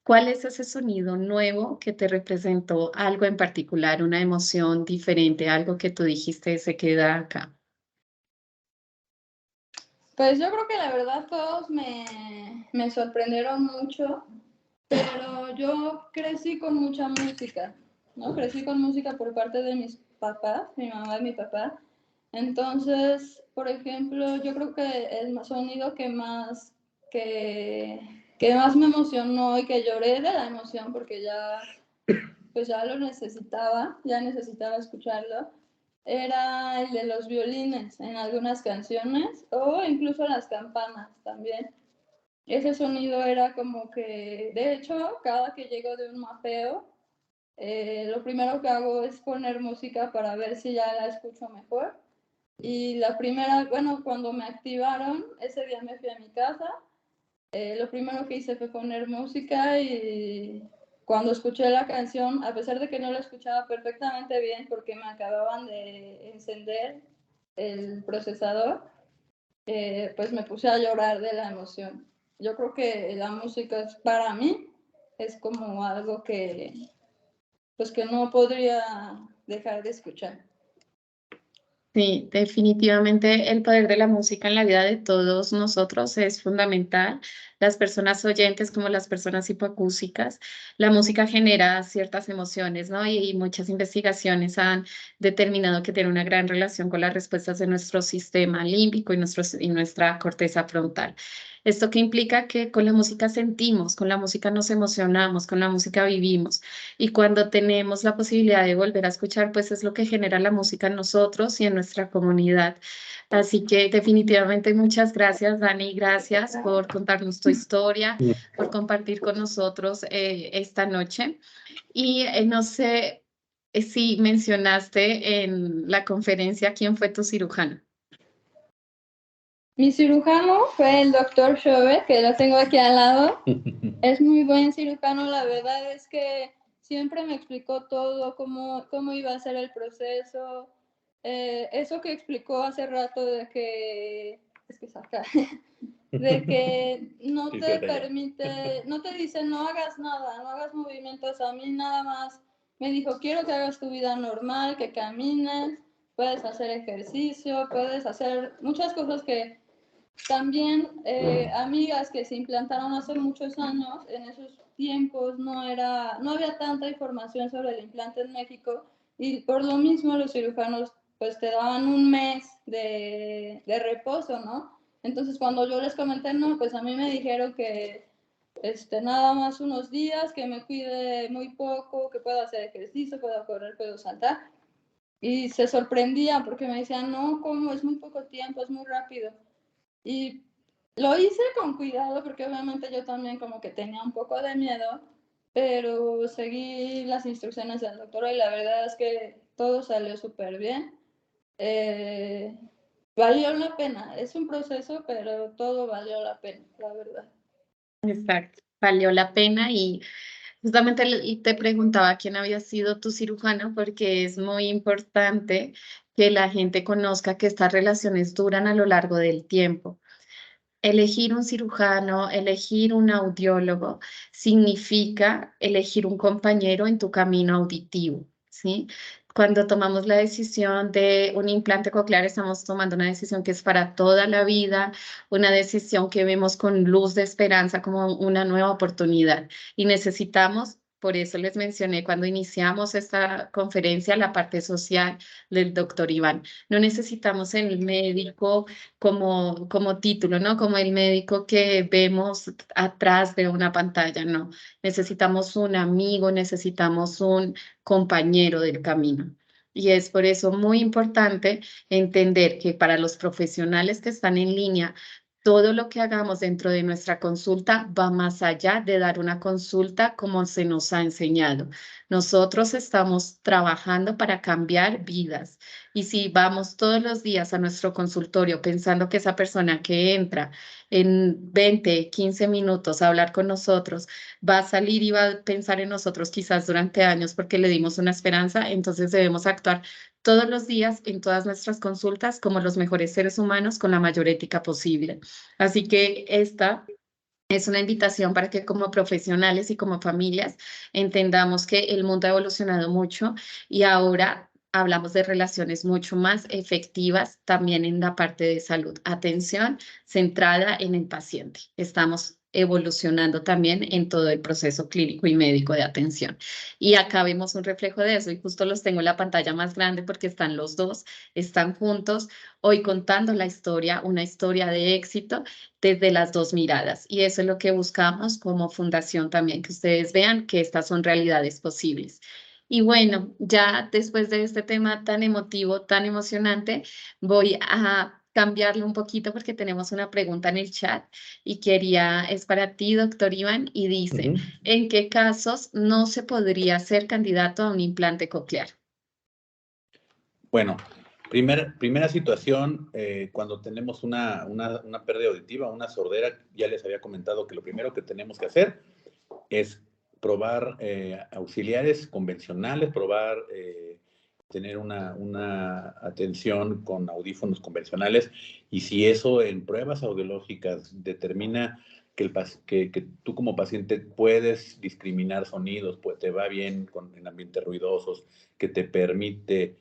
¿Cuál es ese sonido nuevo que te representó algo en particular, una emoción diferente, algo que tú dijiste se queda acá? Pues yo creo que la verdad todos me sorprendieron mucho, pero yo crecí con mucha música, ¿no? Crecí con música por parte de mis papás, mi mamá y mi papá. Entonces, por ejemplo, yo creo que el sonido que más me emocionó y que lloré de la emoción porque pues ya lo necesitaba, ya necesitaba escucharlo, era el de los violines en algunas canciones o incluso las campanas también. Ese sonido era como que, de hecho, cada que llego de un mapeo, lo primero que hago es poner música para ver si ya la escucho mejor. Y la primera, bueno, cuando me activaron, ese día me fui a mi casa, lo primero que hice fue poner música y cuando escuché la canción, a pesar de que no la escuchaba perfectamente bien porque me acababan de encender el procesador, pues me puse a llorar de la emoción. Yo creo que la música para mí es como algo pues que no podría dejar de escuchar. Sí, definitivamente el poder de la música en la vida de todos nosotros es fundamental. Las personas oyentes como las personas hipoacúsicas, la música genera ciertas emociones, ¿no? Y muchas investigaciones han determinado que tiene una gran relación con las respuestas de nuestro sistema límbico y nuestra corteza frontal. Esto que implica que con la música sentimos, con la música nos emocionamos, con la música vivimos. Y cuando tenemos la posibilidad de volver a escuchar, pues es lo que genera la música en nosotros y en nuestra comunidad. Así que definitivamente muchas gracias, Dani, gracias por contarnos tu historia, por compartir con nosotros esta noche. Y no sé si mencionaste en la conferencia quién fue tu cirujano. Mi cirujano fue el doctor Chove, que lo tengo aquí al lado. Es muy buen cirujano, la verdad es que siempre me explicó todo, cómo iba a ser el proceso. Eso que explicó hace rato de que, es que saca, de que no te permite, no te dice no hagas nada, no hagas movimientos, a mí nada más me dijo quiero que hagas tu vida normal, que camines, puedes hacer ejercicio, puedes hacer muchas cosas que también amigas que se implantaron hace muchos años, en esos tiempos no había tanta información sobre el implante en México y por lo mismo los cirujanos pues te daban un mes de reposo, ¿no? Entonces cuando yo les comenté, no, pues a mí me dijeron que nada más unos días, que me cuide muy poco, que puedo hacer ejercicio, puedo correr, puedo saltar. Y se sorprendían porque me decían, no, ¿cómo? Es muy poco tiempo, es muy rápido. Y lo hice con cuidado porque obviamente yo también como que tenía un poco de miedo, pero seguí las instrucciones del doctor y la verdad es que todo salió súper bien. Valió la pena, es un proceso, pero todo valió la pena, la verdad. Exacto, valió la pena y Justamente te preguntaba quién había sido tu cirujano porque es muy importante que la gente conozca que estas relaciones duran a lo largo del tiempo. Elegir un cirujano, elegir un audiólogo, significa elegir un compañero en tu camino auditivo, ¿sí? Cuando tomamos la decisión de un implante coclear, estamos tomando una decisión que es para toda la vida, una decisión que vemos con luz de esperanza como una nueva oportunidad. Y necesitamos, por eso les mencioné cuando iniciamos esta conferencia, la parte social del doctor Iván. No necesitamos el médico como título, ¿no? Como el médico que vemos atrás de una pantalla, no. Necesitamos un amigo, necesitamos un compañero del camino. Y es por eso muy importante entender que para los profesionales que están en línea, todo lo que hagamos dentro de nuestra consulta va más allá de dar una consulta como se nos ha enseñado. Nosotros estamos trabajando para cambiar vidas. Y si vamos todos los días a nuestro consultorio pensando que esa persona que entra en 20, 15 minutos a hablar con nosotros va a salir y va a pensar en nosotros quizás durante años porque le dimos una esperanza, entonces debemos actuar todos los días en todas nuestras consultas como los mejores seres humanos con la mayor ética posible. Así que esta es una invitación para que como profesionales y como familias entendamos que el mundo ha evolucionado mucho y ahora hablamos de relaciones mucho más efectivas también en la parte de salud. Atención centrada en el paciente. Estamos evolucionando también en todo el proceso clínico y médico de atención. Y acá vemos un reflejo de eso y justo los tengo en la pantalla más grande porque están los dos, están juntos, hoy contando la historia, una historia de éxito desde las dos miradas. Y eso es lo que buscamos como fundación también, que ustedes vean que estas son realidades posibles. Y bueno, ya después de este tema tan emotivo, tan emocionante, voy a cambiarlo un poquito porque tenemos una pregunta en el chat y es para ti, doctor Iván, y dice, ¿en qué casos no se podría ser candidato a un implante coclear? Bueno, primera situación, cuando tenemos una pérdida auditiva, una sordera, ya les había comentado que lo primero que tenemos que hacer es probar auxiliares convencionales, probar tener una atención con audífonos convencionales, y si eso en pruebas audiológicas determina que tú como paciente puedes discriminar sonidos, pues te va bien en ambientes ruidosos, que te permite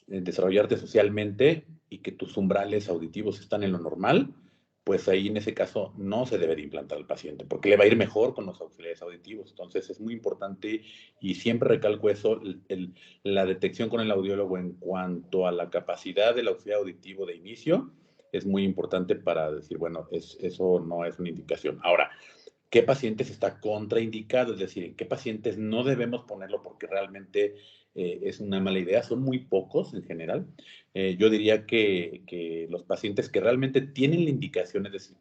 desarrollarte socialmente y que tus umbrales auditivos están en lo normal, pues ahí en ese caso no se debe de implantar al paciente, porque le va a ir mejor con los auxiliares auditivos. Entonces es muy importante, y siempre recalco eso, la detección con el audiólogo en cuanto a la capacidad del auxiliar auditivo de inicio es muy importante para decir, bueno, eso no es una indicación. Ahora, ¿qué pacientes está contraindicado? Es decir, ¿en qué pacientes no debemos ponerlo porque realmente es una mala idea? Son muy pocos en general. Yo diría que los pacientes que realmente tienen la indicación, es decir,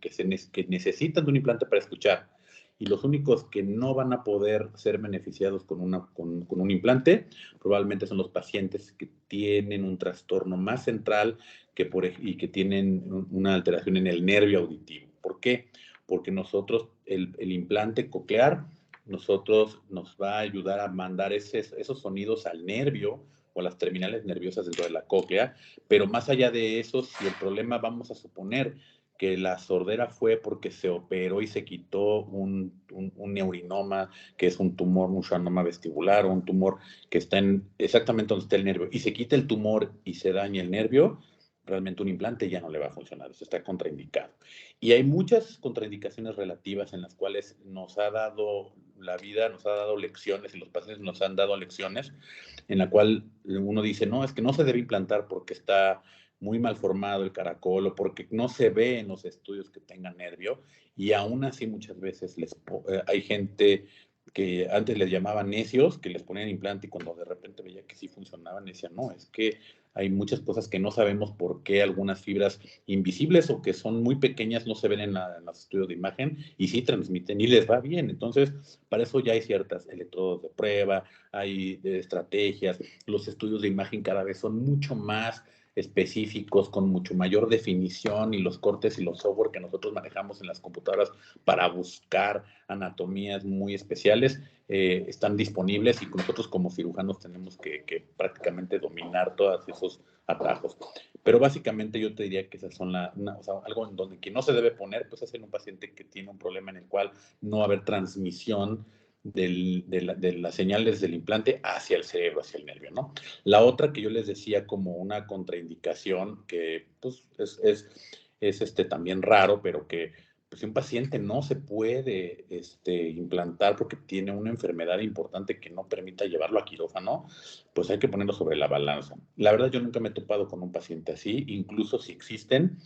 que necesitan de un implante para escuchar, y los únicos que no van a poder ser beneficiados con un implante, probablemente son los pacientes que tienen un trastorno más central y que tienen una alteración en el nervio auditivo. ¿Por qué? Porque nosotros, el implante coclear, nos va a ayudar a mandar esos sonidos al nervio o a las terminales nerviosas dentro de la cóclea, pero más allá de eso, si el problema, vamos a suponer que la sordera fue porque se operó y se quitó un neurinoma, que es un tumor, un schwannoma vestibular, o un tumor que está exactamente donde está el nervio, y se quita el tumor y se daña el nervio, realmente un implante ya no le va a funcionar, eso está contraindicado. Y hay muchas contraindicaciones relativas en las cuales nos ha dado la vida, nos ha dado lecciones, y los pacientes nos han dado lecciones, en la cual uno dice, no, es que no se debe implantar porque está muy mal formado el caracol, o porque no se ve en los estudios que tenga nervio, y aún así muchas veces hay gente que antes les llamaban necios, que les ponían implante, y cuando de repente veía que sí funcionaban, decían, no, es que hay muchas cosas que no sabemos por qué algunas fibras invisibles o que son muy pequeñas no se ven en los estudios de imagen, y sí transmiten y les va bien. Entonces, para eso ya hay ciertas electrodos de prueba, hay estrategias, los estudios de imagen cada vez son mucho más específicos, con mucho mayor definición, y los cortes y los software que nosotros manejamos en las computadoras para buscar anatomías muy especiales, están disponibles, y nosotros como cirujanos tenemos que prácticamente dominar todos esos atajos. Pero básicamente yo te diría que esas son o sea, algo en donde que no se debe poner, pues es en un paciente que tiene un problema en el cual no va a haber transmisión de las señales del implante hacia el cerebro, hacia el nervio, ¿no? La otra que yo les decía como una contraindicación, que pues es también raro, pero que pues, si un paciente no se puede implantar porque tiene una enfermedad importante que no permita llevarlo a quirófano, pues hay que ponerlo sobre la balanza. La verdad, yo nunca me he topado con un paciente así, incluso si existen,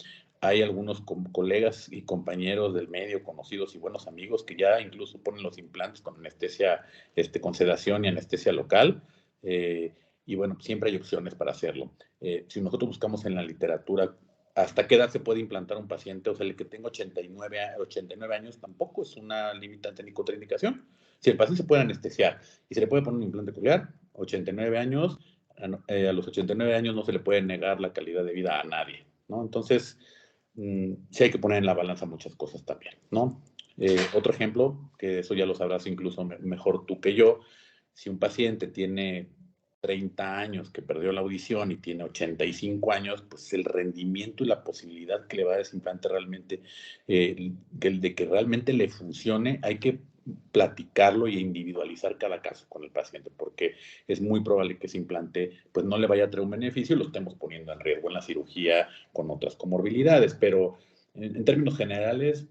hay algunos colegas y compañeros del medio, conocidos y buenos amigos, que ya incluso ponen los implantes con anestesia, con sedación y anestesia local. Y bueno, siempre hay opciones para hacerlo. Si nosotros buscamos en la literatura hasta qué edad se puede implantar un paciente, o sea, el que tenga 89 años tampoco es una limitante ni contraindicación. Si el paciente se puede anestesiar y se le puede poner un implante coclear, 89 años, a los 89 años no se le puede negar la calidad de vida a nadie, ¿no? Entonces, sí hay que poner en la balanza muchas cosas también, ¿no? Otro ejemplo, que eso ya lo sabrás incluso mejor tú que yo, si un paciente tiene 30 años, que perdió la audición, y tiene 85 años, pues el rendimiento y la posibilidad que le va a dar ese implante realmente, de que realmente le funcione, hay que platicarlo y individualizar cada caso con el paciente, porque es muy probable que ese implante pues no le vaya a traer un beneficio y lo estemos poniendo en riesgo en la cirugía con otras comorbilidades. Pero en términos generales,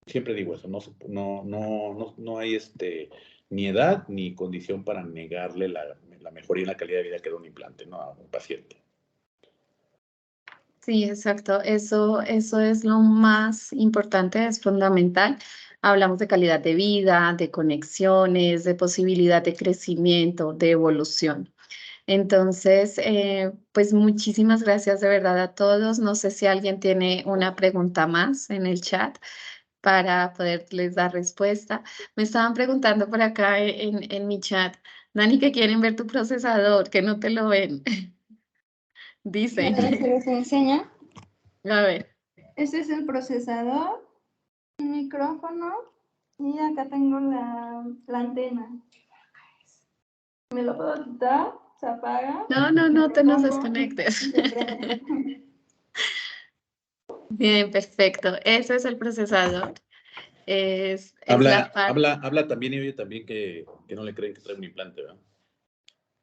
siempre digo eso, no hay ni edad ni condición para negarle la mejoría en la calidad de vida que da un implante, ¿no?, a un paciente. Sí, exacto. Eso es lo más importante, es fundamental. Hablamos de calidad de vida, de conexiones, de posibilidad de crecimiento, de evolución. Entonces, pues muchísimas gracias de verdad a todos. No sé si alguien tiene una pregunta más en el chat para poderles dar respuesta. Me estaban preguntando por acá en mi chat, Dani, que quieren ver tu procesador, que no te lo ven. Dicen, ¿Se les enseña? a ver. Este es el procesador, un micrófono, y acá tengo la antena. ¿Me lo puedo quitar? ¿Se apaga? No te nos desconectes. Bien, perfecto. Ese es el procesador. Es la parte. Habla también y oye también que no le creen que trae un implante, ¿verdad?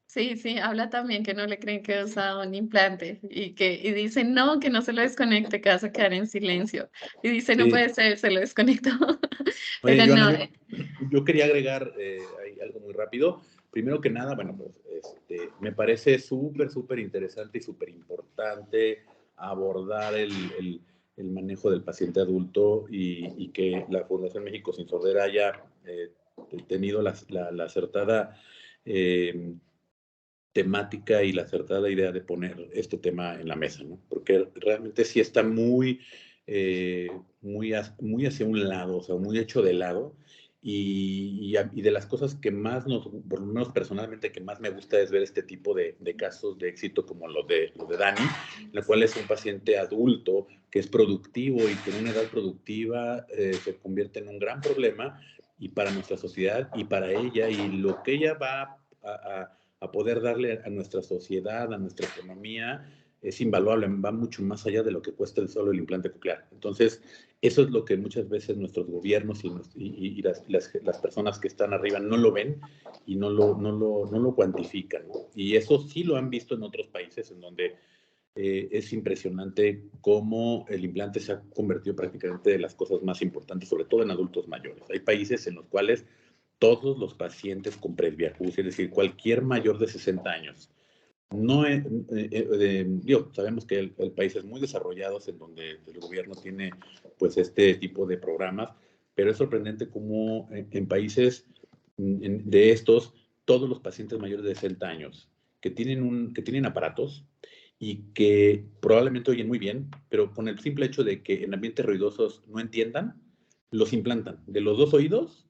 Sí, habla también que no le creen que usa un implante y dice no, que no se lo desconecte, que vas a quedar en silencio. Y dice, no Sí. puede ser, se lo desconectó. Oye, Pero no. Joana, yo quería agregar algo muy rápido. Primero que nada, bueno, pues me parece súper interesante y súper importante abordar el manejo del paciente adulto, y que la Fundación México Sin Sordera haya tenido la acertada temática y la acertada idea de poner este tema en la mesa, ¿no? Porque realmente sí está muy hacia un lado, o sea, muy hecho de lado, y de las cosas que más por lo menos personalmente, que más me gusta es ver este tipo de casos de éxito como lo de Dani, la cual es un paciente adulto que es productivo y que en una edad productiva se convierte en un gran problema, y para nuestra sociedad y para ella, y lo que ella va a poder darle a nuestra sociedad, a nuestra economía, es invaluable, va mucho más allá de lo que cuesta solo el implante coclear. Entonces, eso es lo que muchas veces nuestros gobiernos y las personas que están arriba no lo ven y no lo cuantifican, ¿no? Y eso sí lo han visto en otros países, en donde es impresionante cómo el implante se ha convertido prácticamente de las cosas más importantes, sobre todo en adultos mayores. Hay países en los cuales todos los pacientes con presbiacusia, es decir, cualquier mayor de 60 años, no sabemos que el país es muy desarrollado, en donde el gobierno tiene pues este tipo de programas, pero es sorprendente cómo en países de estos, todos los pacientes mayores de 60 años que tienen aparatos y que probablemente oyen muy bien, pero con el simple hecho de que en ambientes ruidosos no entiendan, los implantan de los dos oídos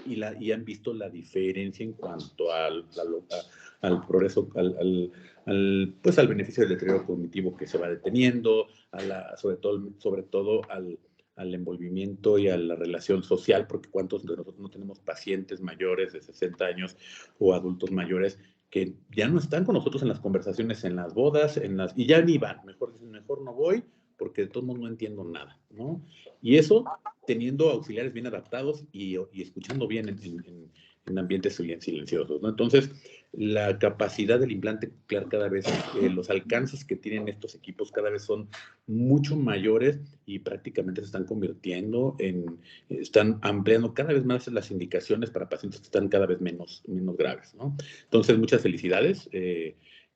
y han visto la diferencia en cuanto al progreso, pues al beneficio del deterioro cognitivo que se va deteniendo, sobre todo al envolvimiento y a la relación social, porque cuántos de nosotros no tenemos pacientes mayores de 60 años o adultos mayores que ya no están con nosotros en las conversaciones, en las bodas, y ya ni van, mejor no voy, porque de todos modos no entiendo nada, ¿no? Y eso teniendo auxiliares bien adaptados y escuchando bien en ambientes silenciosos, ¿no? Entonces, la capacidad del implante coclear cada vez, los alcances que tienen estos equipos cada vez son mucho mayores y prácticamente se están convirtiendo están ampliando cada vez más las indicaciones para pacientes que están cada vez menos graves, ¿no? Entonces, muchas felicidades.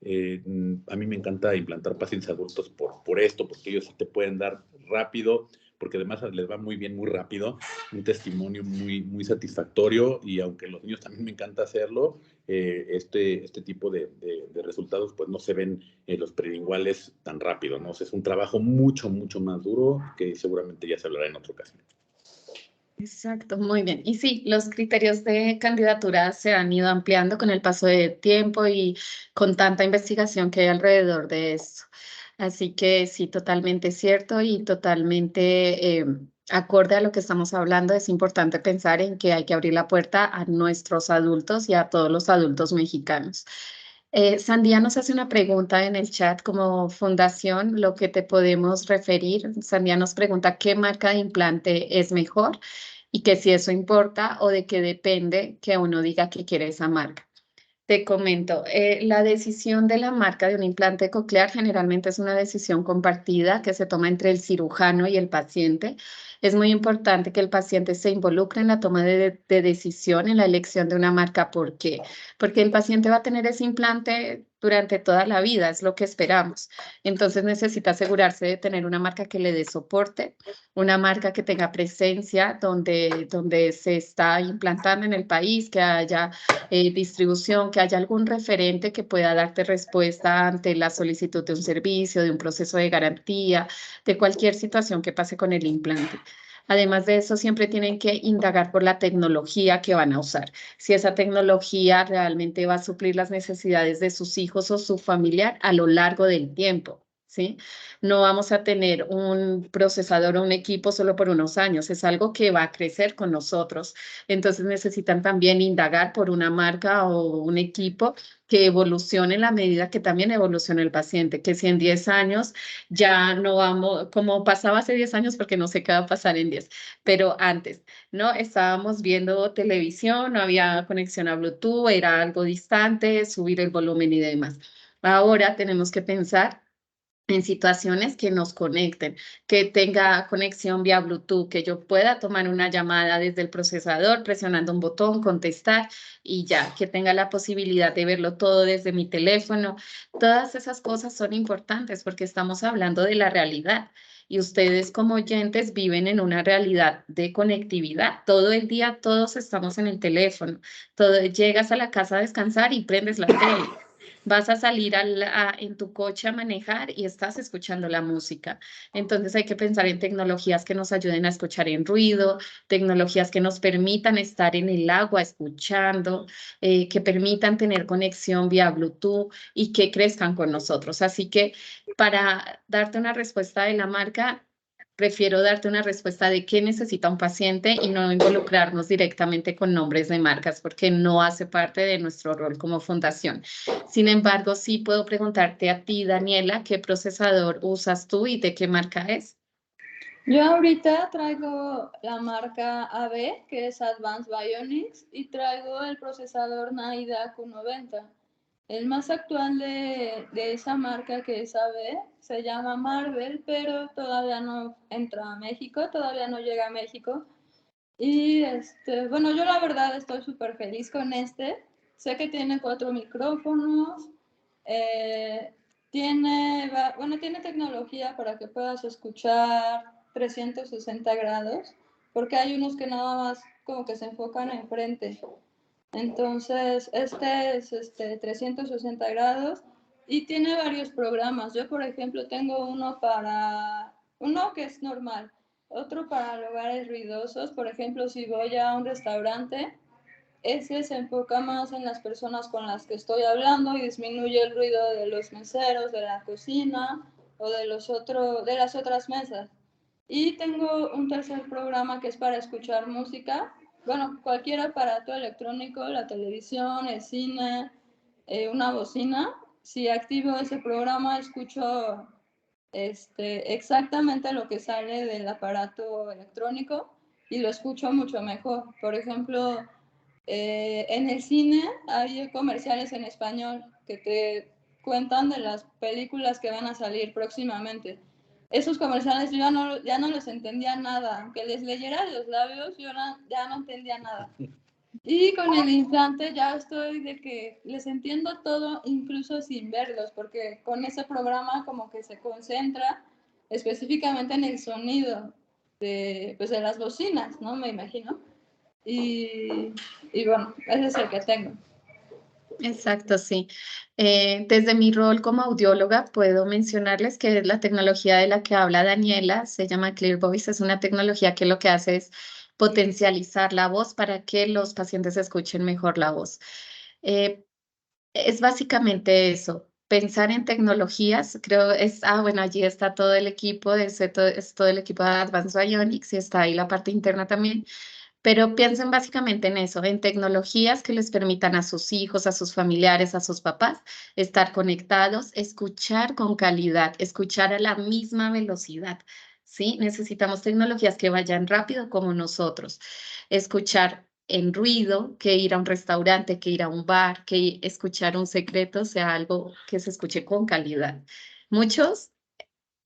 A mí me encanta implantar pacientes adultos por esto, porque ellos sí te pueden dar rápido, porque además les va muy bien, muy rápido, un testimonio muy satisfactorio, y aunque los niños también me encanta hacerlo, este tipo de resultados pues no se ven en los prelinguales tan rápido, ¿no? O sea, es un trabajo mucho más duro que seguramente ya se hablará en otra ocasión. Exacto, muy bien. Y sí, los criterios de candidatura se han ido ampliando con el paso del tiempo y con tanta investigación que hay alrededor de esto. Así que sí, totalmente cierto y totalmente acorde a lo que estamos hablando. Es importante pensar en que hay que abrir la puerta a nuestros adultos y a todos los adultos mexicanos. Sandía nos hace una pregunta en el chat como fundación, lo que te podemos referir. Sandía nos pregunta qué marca de implante es mejor y que si eso importa o de qué depende que uno diga que quiere esa marca. Te comento, la decisión de la marca de un implante coclear generalmente es una decisión compartida que se toma entre el cirujano y el paciente. Es muy importante que el paciente se involucre en la toma de decisión, en la elección de una marca. ¿Por qué? Porque el paciente va a tener ese implante durante toda la vida, es lo que esperamos. Entonces necesita asegurarse de tener una marca que le dé soporte, una marca que tenga presencia donde se está implantando en el país, que haya distribución, que haya algún referente que pueda darte respuesta ante la solicitud de un servicio, de un proceso de garantía, de cualquier situación que pase con el implante. Además de eso, siempre tienen que indagar por la tecnología que van a usar. Si esa tecnología realmente va a suplir las necesidades de sus hijos o su familiar a lo largo del tiempo, ¿sí? No vamos a tener un procesador o un equipo solo por unos años, es algo que va a crecer con nosotros. Entonces necesitan también indagar por una marca o un equipo que evolucione en la medida que también evolucione el paciente, que si en 10 años ya no vamos, como pasaba hace 10 años, porque no sé qué va a pasar en 10, pero antes, ¿no? Estábamos viendo televisión, no había conexión a Bluetooth, era algo distante, subir el volumen y demás. Ahora tenemos que pensar en situaciones que nos conecten, que tenga conexión vía Bluetooth, que yo pueda tomar una llamada desde el procesador, presionando un botón, contestar y ya, que tenga la posibilidad de verlo todo desde mi teléfono. Todas esas cosas son importantes porque estamos hablando de la realidad. Y ustedes como oyentes viven en una realidad de conectividad. Todo el día todos estamos en el teléfono. Llegas a la casa a descansar y prendes la tele. Vas a salir en tu coche a manejar y estás escuchando la música. Entonces hay que pensar en tecnologías que nos ayuden a escuchar en ruido, tecnologías que nos permitan estar en el agua escuchando, que permitan tener conexión vía Bluetooth y que crezcan con nosotros. Así que para darte una respuesta de la marca, prefiero darte una respuesta de qué necesita un paciente y no involucrarnos directamente con nombres de marcas, porque no hace parte de nuestro rol como fundación. Sin embargo, sí puedo preguntarte a ti, Daniela, ¿qué procesador usas tú y de qué marca es? Yo ahorita traigo la marca AB, que es Advanced Bionics, y traigo el procesador Naida Q90. El más actual de esa marca, que es AB, se llama Marvel, pero todavía no entra a México, todavía no llega a México. Y bueno, yo la verdad estoy súper feliz con este. Sé que tiene 4 micrófonos, tiene tecnología para que puedas escuchar 360 grados, porque hay unos que nada más como que se enfocan enfrente. Entonces, este es 360 grados y tiene varios programas. Yo, por ejemplo, tengo uno que es normal. otro para lugares ruidosos. Por ejemplo, si voy a un restaurante, ese se enfoca más en las personas con las que estoy hablando y disminuye el ruido de los meseros, de la cocina o de las otras mesas. Y tengo un tercer programa que es para escuchar música. Bueno, cualquier aparato electrónico, la televisión, el cine, una bocina. Si activo ese programa, escucho exactamente lo que sale del aparato electrónico y lo escucho mucho mejor. Por ejemplo, en el cine hay comerciales en español que te cuentan de las películas que van a salir próximamente. Esos comerciales yo ya no los entendía nada, aunque les leyera los labios, yo ya no entendía nada. Y con el implante ya estoy de que les entiendo todo, incluso sin verlos, porque con ese programa como que se concentra específicamente en el sonido de, pues de las bocinas, ¿no? Me imagino. Y bueno, ese es el que tengo. Exacto, sí. Desde mi rol como audióloga puedo mencionarles que la tecnología de la que habla Daniela se llama Clear Voice. Es una tecnología que lo que hace es potencializar la voz para que los pacientes escuchen mejor la voz. Es básicamente eso. Pensar en tecnologías, creo bueno, allí está todo el equipo, es todo el equipo de Advanced Bionics y está ahí la parte interna también. Pero piensen básicamente en eso, en tecnologías que les permitan a sus hijos, a sus familiares, a sus papás estar conectados, escuchar con calidad, escuchar a la misma velocidad, ¿sí? Necesitamos tecnologías que vayan rápido como nosotros. Escuchar en ruido, que ir a un restaurante, que ir a un bar, que escuchar un secreto sea algo que se escuche con calidad. Muchos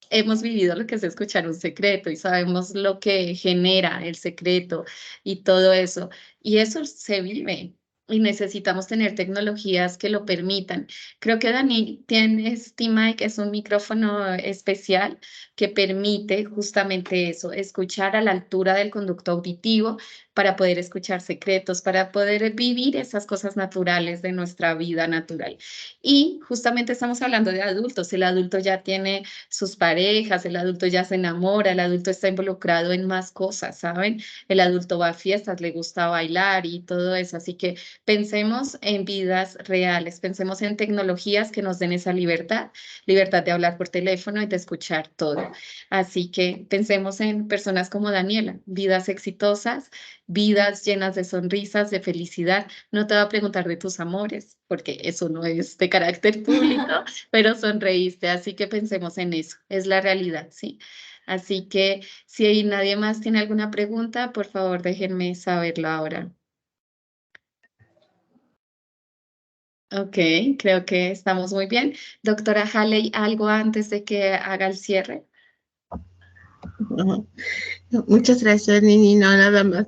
hemos vivido lo que es escuchar un secreto y sabemos lo que genera el secreto y todo eso. Y eso se vive y necesitamos tener tecnologías que lo permitan. Creo que Dani tiene este mic, es un micrófono especial que permite justamente eso, escuchar a la altura del conducto auditivo para poder escuchar secretos, para poder vivir esas cosas naturales de nuestra vida natural. Y justamente estamos hablando de adultos, el adulto ya tiene sus parejas, el adulto ya se enamora, el adulto está involucrado en más cosas, ¿saben? El adulto va a fiestas, le gusta bailar y todo eso. Así que pensemos en vidas reales, pensemos en tecnologías que nos den esa libertad, libertad de hablar por teléfono y de escuchar todo. Así que pensemos en personas como Daniela, vidas exitosas, vidas llenas de sonrisas, de felicidad. No te va a preguntar de tus amores, porque eso no es de carácter público, pero sonreíste, así que pensemos en eso, es la realidad, ¿sí? Así que si nadie más tiene alguna pregunta, por favor déjenme saberlo ahora. Ok, creo que estamos muy bien. Doctora Haley, ¿algo antes de que haga el cierre? Muchas gracias, Nini. No, nada más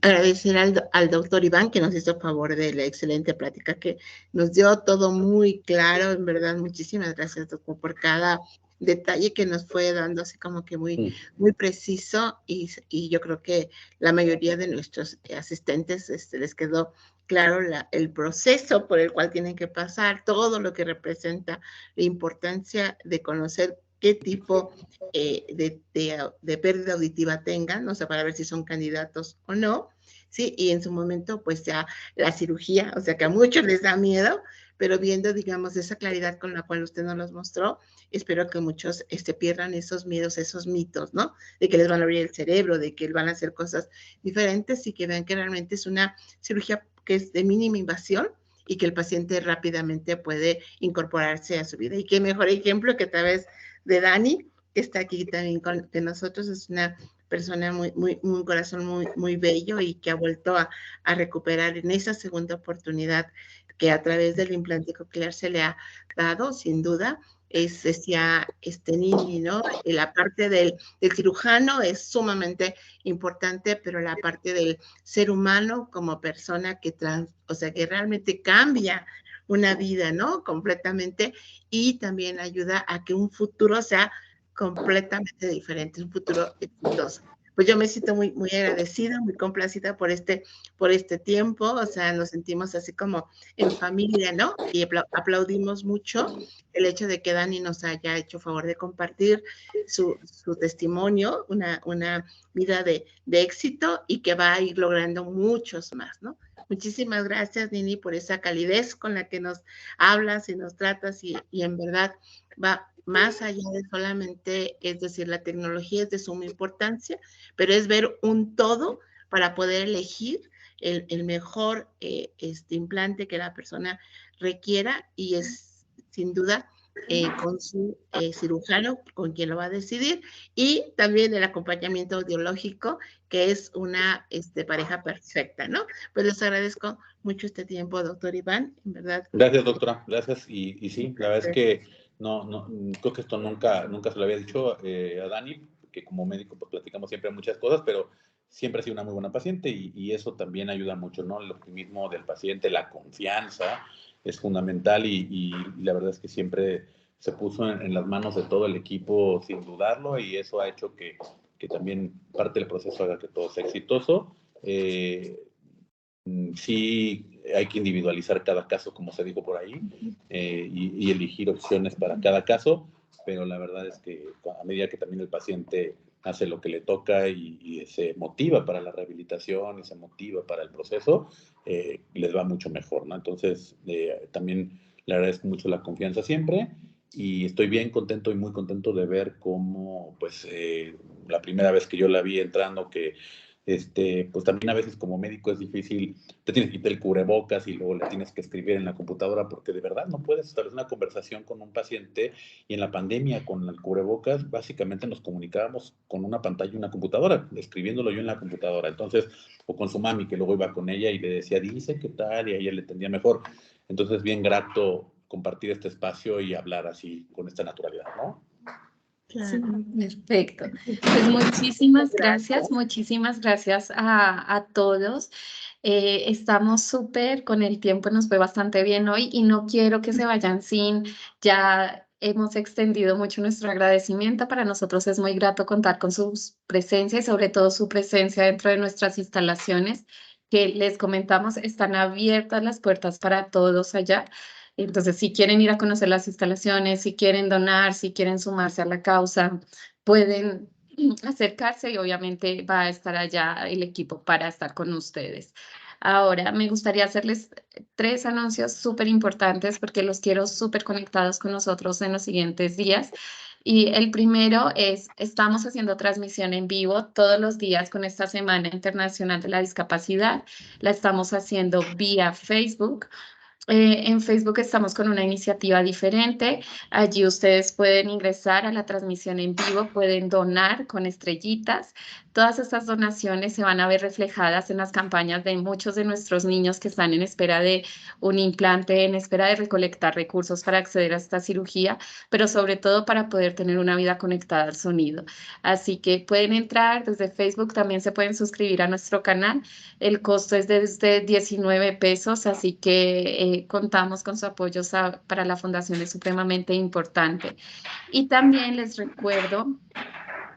agradecer al doctor Iván que nos hizo favor de la excelente plática, que nos dio todo muy claro. En verdad, muchísimas gracias, doctor, por cada detalle que nos fue dando, así como que muy preciso, y yo creo que la mayoría de nuestros asistentes les quedó claro el proceso por el cual tienen que pasar, todo lo que representa la importancia de conocer qué tipo de pérdida auditiva tengan, o sea, para ver si son candidatos o no, ¿sí? Y en su momento, pues ya la cirugía, o sea, que a muchos les da miedo, pero viendo, digamos, esa claridad con la cual usted nos los mostró, espero que muchos pierdan esos miedos, esos mitos, ¿no? De que les van a abrir el cerebro, de que van a hacer cosas diferentes y que vean que realmente es una cirugía que es de mínima invasión y que el paciente rápidamente puede incorporarse a su vida. Y qué mejor ejemplo que a través de Dani, que está aquí también con nosotros, es una persona un corazón muy bello y que ha vuelto a recuperar en esa segunda oportunidad que a través del implante coclear se le ha dado, sin duda. Decía Nini, ¿no? La parte del cirujano es sumamente importante, pero la parte del ser humano como persona o sea, que realmente cambia una vida, ¿no? Completamente, y también ayuda a que un futuro sea completamente diferente, un futuro exitoso. pues yo me siento muy agradecida, muy complacida por este tiempo, o sea, nos sentimos así como en familia, ¿no? Y aplaudimos mucho el hecho de que Dani nos haya hecho favor de compartir su testimonio, una vida de éxito y que va a ir logrando muchos más, ¿no? Muchísimas gracias, Nini, por esa calidez con la que nos hablas y nos tratas y en verdad va más allá de solamente, es decir, la tecnología es de suma importancia, pero es ver un todo para poder elegir el mejor implante que la persona requiera y es sin duda con su cirujano, con quien lo va a decidir, y también el acompañamiento audiológico, que es una pareja perfecta, ¿no? Pues les agradezco mucho este tiempo, doctor Iván, en verdad. Gracias, doctora, gracias. Y sí, la verdad es que no, creo que esto nunca se lo había dicho a Dani, que como médico pues platicamos siempre muchas cosas, pero siempre ha sido una muy buena paciente y eso también ayuda mucho, ¿no? El optimismo del paciente, la confianza es fundamental y la verdad es que siempre se puso en las manos de todo el equipo sin dudarlo y eso ha hecho que también parte del proceso haga que todo sea exitoso. Sí, hay que individualizar cada caso, como se dijo por ahí, y elegir opciones para cada caso, pero la verdad es que a medida que también el paciente hace lo que le toca y se motiva para la rehabilitación y se motiva para el proceso, les va mucho mejor, ¿no? Entonces, también le agradezco mucho la confianza siempre y estoy bien contento y muy contento de ver cómo, pues, la primera vez que yo la vi entrando, que pues también a veces como médico es difícil, te tienes que quitar el cubrebocas y luego le tienes que escribir en la computadora porque de verdad no puedes establecer una conversación con un paciente y en la pandemia con el cubrebocas básicamente nos comunicábamos con una pantalla y una computadora, escribiéndolo yo en la computadora, entonces, o con su mami que luego iba con ella y le decía, dice qué tal y a ella le entendía mejor, entonces bien grato compartir este espacio y hablar así con esta naturalidad, ¿no? Sí, perfecto. Pues muchísimas gracias a todos. Estamos súper con el tiempo, nos fue bastante bien hoy y no quiero que se vayan sin, ya hemos extendido mucho nuestro agradecimiento. Para nosotros es muy grato contar con su presencia y sobre todo su presencia dentro de nuestras instalaciones que les comentamos, están abiertas las puertas para todos allá. Entonces, si quieren ir a conocer las instalaciones, si quieren donar, si quieren sumarse a la causa, pueden acercarse y obviamente va a estar allá el equipo para estar con ustedes. Ahora, me gustaría hacerles 3 anuncios súper importantes porque los quiero súper conectados con nosotros en los siguientes días. Y el primero es, estamos haciendo transmisión en vivo todos los días con esta Semana Internacional de la Discapacidad. La estamos haciendo vía Facebook. En Facebook estamos con una iniciativa diferente. Allí ustedes pueden ingresar a la transmisión en vivo, pueden donar con estrellitas. Todas estas donaciones se van a ver reflejadas en las campañas de muchos de nuestros niños que están en espera de un implante, en espera de recolectar recursos para acceder a esta cirugía, pero sobre todo para poder tener una vida conectada al sonido. Así que pueden entrar desde Facebook, también se pueden suscribir a nuestro canal. El costo es desde 19 pesos, así que contamos con su apoyo para la fundación, es supremamente importante. Y también les recuerdo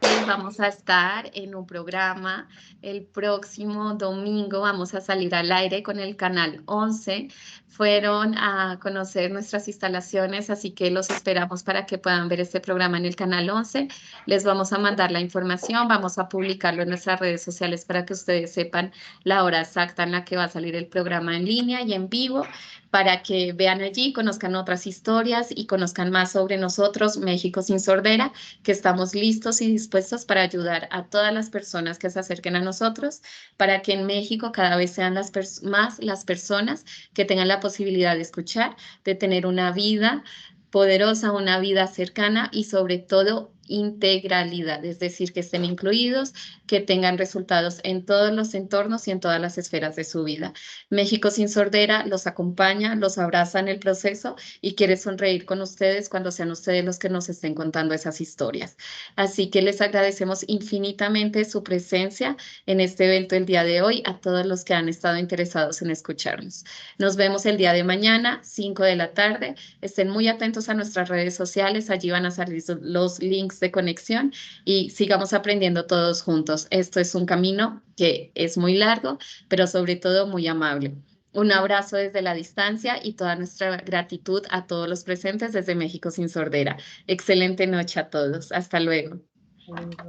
que vamos a estar en un programa el próximo domingo, vamos a salir al aire con el canal 11. Fueron a conocer nuestras instalaciones, así que los esperamos para que puedan ver este programa en el canal 11. Les vamos a mandar la información, vamos a publicarlo en nuestras redes sociales para que ustedes sepan la hora exacta en la que va a salir el programa en línea y en vivo, para que vean allí, conozcan otras historias y conozcan más sobre nosotros, México Sin Sordera, que estamos listos y dispuestos para ayudar a todas las personas que se acerquen a nosotros, para que en México cada vez sean más las personas que tengan la posibilidad de escuchar, de tener una vida poderosa, una vida cercana y sobre todo integralidad, es decir, que estén incluidos, que tengan resultados en todos los entornos y en todas las esferas de su vida. México Sin Sordera los acompaña, los abraza en el proceso y quiere sonreír con ustedes cuando sean ustedes los que nos estén contando esas historias. Así que les agradecemos infinitamente su presencia en este evento el día de hoy, a todos los que han estado interesados en escucharnos. Nos vemos el día de mañana, 5 de la tarde. Estén muy atentos a nuestras redes sociales, allí van a salir los links puntos de conexión y sigamos aprendiendo todos juntos. Esto es un camino que es muy largo, pero sobre todo muy amable. Un abrazo desde la distancia y toda nuestra gratitud a todos los presentes desde México Sin Sordera. Excelente noche a todos. Hasta luego.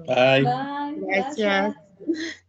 Bye. Bye, Gracias. gracias.